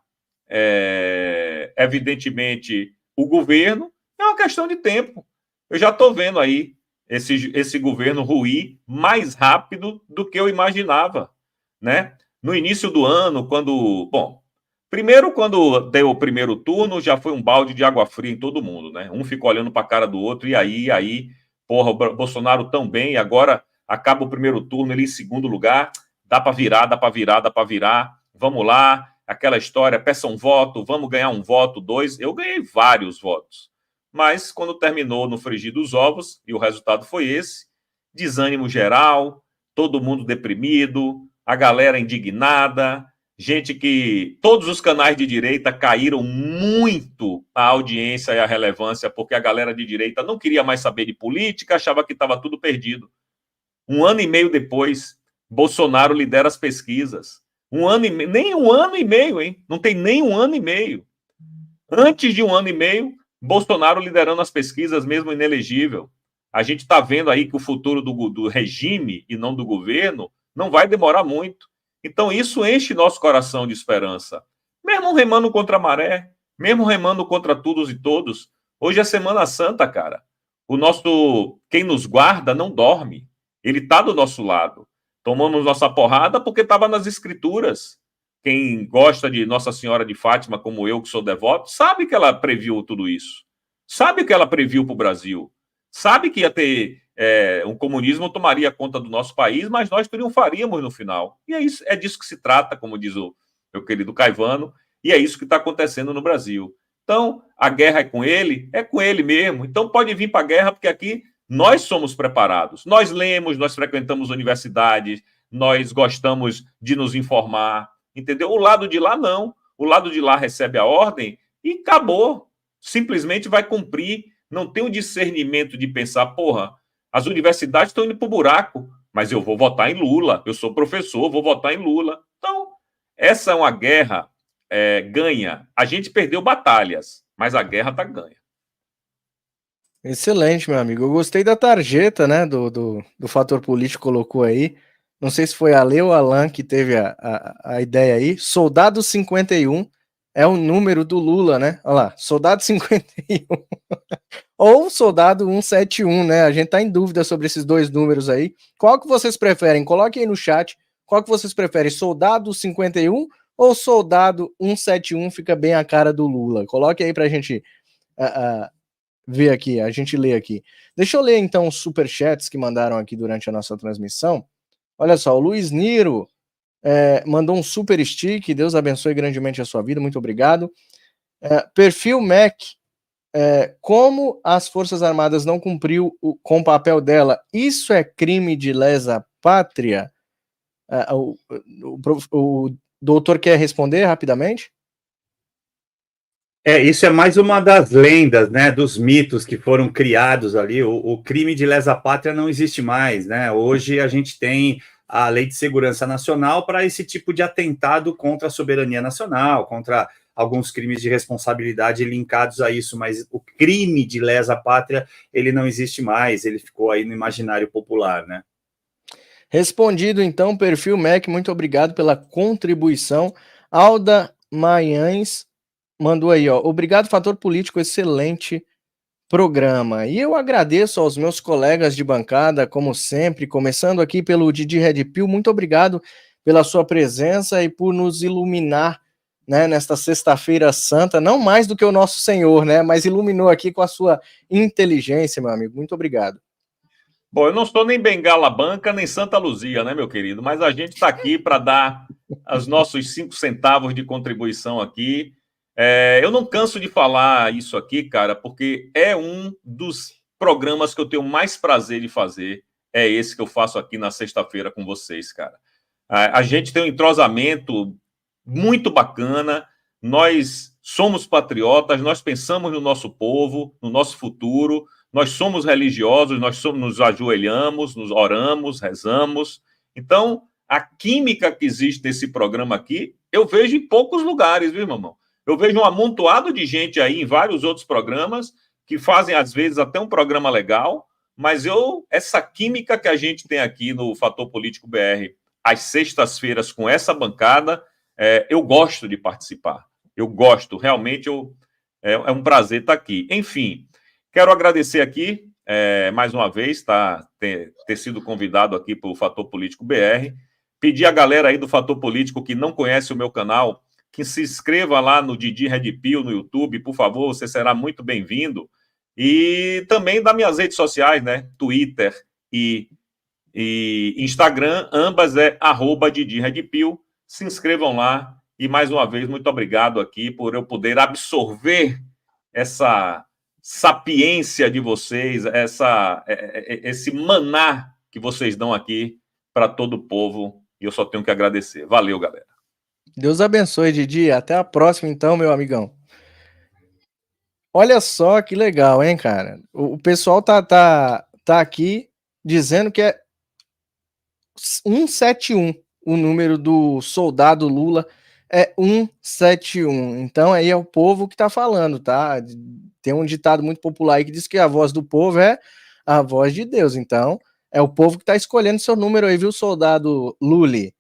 evidentemente, o governo. É uma questão de tempo. Eu já estou vendo aí esse governo ruir mais rápido do que eu imaginava, né? No início do ano, quando deu o primeiro turno, já foi um balde de água fria em todo mundo, né? Um ficou olhando para a cara do outro, e aí, porra, o Bolsonaro tão bem, e agora acaba o primeiro turno, ele em segundo lugar, dá para virar, vamos lá, aquela história, peça um voto, vamos ganhar um voto, 2, eu ganhei vários votos. Mas quando terminou no frigir dos ovos, e o resultado foi esse, desânimo geral, todo mundo deprimido, a galera indignada, todos os canais de direita caíram muito a audiência e a relevância, porque a galera de direita não queria mais saber de política, achava que estava tudo perdido. 1 ano e meio depois, Bolsonaro lidera as pesquisas. Nem 1 ano e meio, hein? Não tem nem 1 ano e meio. Antes de 1 ano e meio, Bolsonaro liderando as pesquisas, mesmo inelegível. A gente está vendo aí que o futuro do regime e não do governo não vai demorar muito. Então, isso enche nosso coração de esperança. Mesmo remando contra a maré, mesmo remando contra todos e todos. Hoje é Semana Santa, cara. Quem nos guarda não dorme. Ele está do nosso lado. Tomamos nossa porrada porque estava nas escrituras. Quem gosta de Nossa Senhora de Fátima, como eu, que sou devoto, sabe que ela previu tudo isso. Sabe que ela previu para o Brasil. Sabe que ia ter um comunismo tomaria conta do nosso país, mas nós triunfaríamos no final. E é disso que se trata, como diz o meu querido Caivano, e é isso que está acontecendo no Brasil. Então, a guerra é com ele mesmo. Então, pode vir para a guerra, porque aqui nós somos preparados. Nós lemos, nós frequentamos universidades, nós gostamos de nos informar, entendeu? O lado de lá, não. O lado de lá recebe a ordem e acabou. Simplesmente vai cumprir. Não tem o discernimento de pensar, porra, as universidades estão indo para o buraco, mas eu vou votar em Lula. Eu sou professor, vou votar em Lula. Então, essa é uma guerra ganha. A gente perdeu batalhas, mas a guerra está ganha. Excelente, meu amigo. Eu gostei da tarjeta, né, do Fator Político colocou aí. Não sei se foi a Lê ou a Alan que teve a ideia aí. Soldado 51 é o número do Lula, né? Olha lá, Soldado 51 ou Soldado 171, né? A gente tá em dúvida sobre esses dois números aí. Qual que vocês preferem? Coloquem aí no chat. Qual que vocês preferem? Soldado 51 ou Soldado 171? Fica bem a cara do Lula. Coloque aí pra gente ver aqui, a gente lê aqui. Deixa eu ler então os superchats que mandaram aqui durante a nossa transmissão. Olha só, o Luiz Niro mandou um super stick, Deus abençoe grandemente a sua vida, muito obrigado. Perfil Mac, como as Forças Armadas não cumpriu com o papel dela, isso é crime de lesa pátria? O doutor quer responder rapidamente? Isso é mais uma das lendas, né, dos mitos que foram criados ali. O crime de lesa pátria não existe mais, né? Hoje a gente tem a Lei de Segurança Nacional para esse tipo de atentado contra a soberania nacional, contra alguns crimes de responsabilidade linkados a isso, mas o crime de lesa pátria, ele não existe mais, ele ficou aí no imaginário popular, né? Respondido, então, perfil Mac, muito obrigado pela contribuição. Alda Maiães mandou aí, ó, obrigado, Fator Político, excelente programa. E eu agradeço aos meus colegas de bancada, como sempre, começando aqui pelo Didi Red Pill. Muito obrigado pela sua presença e por nos iluminar, né, nesta sexta-feira santa, não mais do que o nosso Senhor, né, mas iluminou aqui com a sua inteligência, meu amigo. Muito obrigado. Bom, eu não sou nem Bengala Banca, nem Santa Luzia, né, meu querido? Mas a gente está aqui para dar os nossos 5 centavos de contribuição aqui. Eu não canso de falar isso aqui, cara, porque é um dos programas que eu tenho mais prazer de fazer. É esse que eu faço aqui na sexta-feira com vocês, cara. A gente tem um entrosamento muito bacana. Nós somos patriotas, nós pensamos no nosso povo, no nosso futuro. Nós somos religiosos, nos ajoelhamos, nos oramos, rezamos. Então, a química que existe nesse programa aqui, eu vejo em poucos lugares, viu, irmão? Eu vejo um amontoado de gente aí em vários outros programas que fazem, às vezes, até um programa legal, mas essa química que a gente tem aqui no Fator Político BR, às sextas-feiras, com essa bancada, eu gosto de participar. Eu gosto, realmente, é um prazer estar aqui. Enfim, quero agradecer aqui, mais uma vez, ter sido convidado aqui pelo Fator Político BR. Pedir a galera aí do Fator Político que não conhece o meu canal, que se inscreva lá no Didi Red Pill no YouTube, por favor, você será muito bem-vindo. E também das minhas redes sociais, né? Twitter e Instagram, ambas é @Didi Red Pill. Se inscrevam lá. E mais uma vez, muito obrigado aqui por eu poder absorver essa sapiência de vocês, esse maná que vocês dão aqui para todo o povo. E eu só tenho que agradecer. Valeu, galera. Deus abençoe, Didi. Até a próxima, então, meu amigão. Olha só que legal, hein, cara? O pessoal tá aqui dizendo que é 171 o número do soldado Lula. É 171. Então aí é o povo que tá falando, tá? Tem um ditado muito popular aí que diz que a voz do povo é a voz de Deus. Então é o povo que tá escolhendo seu número aí, viu, soldado Luli?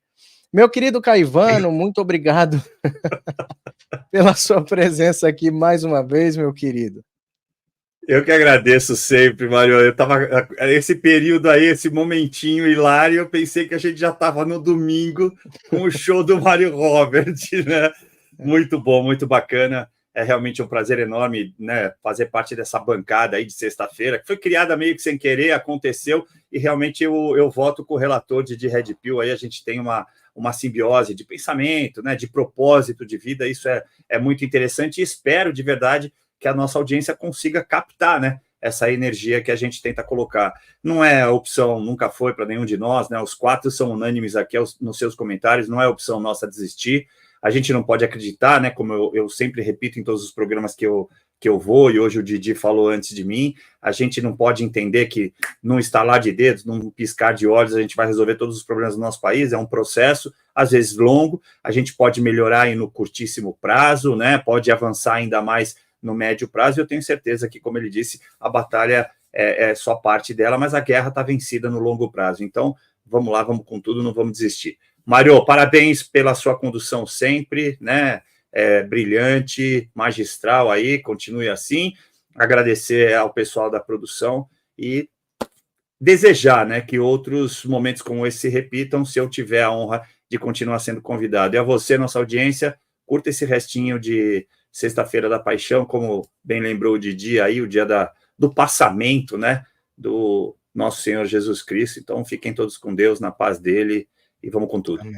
Meu querido Caivano, muito obrigado pela sua presença aqui mais uma vez, meu querido. Eu que agradeço sempre, Mário. Eu tava esse período aí, esse momentinho hilário, eu pensei que a gente já estava no domingo com o show do Mário Robert, né? Muito bom, muito bacana. É realmente um prazer enorme, né, fazer parte dessa bancada aí de sexta-feira, que foi criada meio que sem querer, aconteceu, e realmente eu voto com o relator de Red Pill. Aí a gente tem uma simbiose de pensamento, né, de propósito de vida. Isso é muito interessante, e espero de verdade que a nossa audiência consiga captar, né, essa energia que a gente tenta colocar. Não é opção, nunca foi para nenhum de nós, né? Os 4 são unânimes aqui nos seus comentários, não é opção nossa desistir. A gente não pode acreditar, né, como eu sempre repito em todos os programas que eu vou, e hoje o Didi falou antes de mim, a gente não pode entender que num estalar de dedos, num piscar de olhos, a gente vai resolver todos os problemas do nosso país. É um processo, às vezes longo, a gente pode melhorar aí no curtíssimo prazo, né, pode avançar ainda mais no médio prazo, e eu tenho certeza que, como ele disse, a batalha é só parte dela, mas a guerra está vencida no longo prazo. Então, vamos lá, vamos com tudo, não vamos desistir. Mário, parabéns pela sua condução sempre, né? Brilhante, magistral aí, continue assim. Agradecer ao pessoal da produção e desejar, né, que outros momentos como esse se repitam, se eu tiver a honra de continuar sendo convidado. E a você, nossa audiência, curta esse restinho de Sexta-feira da Paixão, como bem lembrou o Didi aí, o dia do passamento, né, do nosso Senhor Jesus Cristo. Então, fiquem todos com Deus, na paz dele, e vamos com tudo. Amém.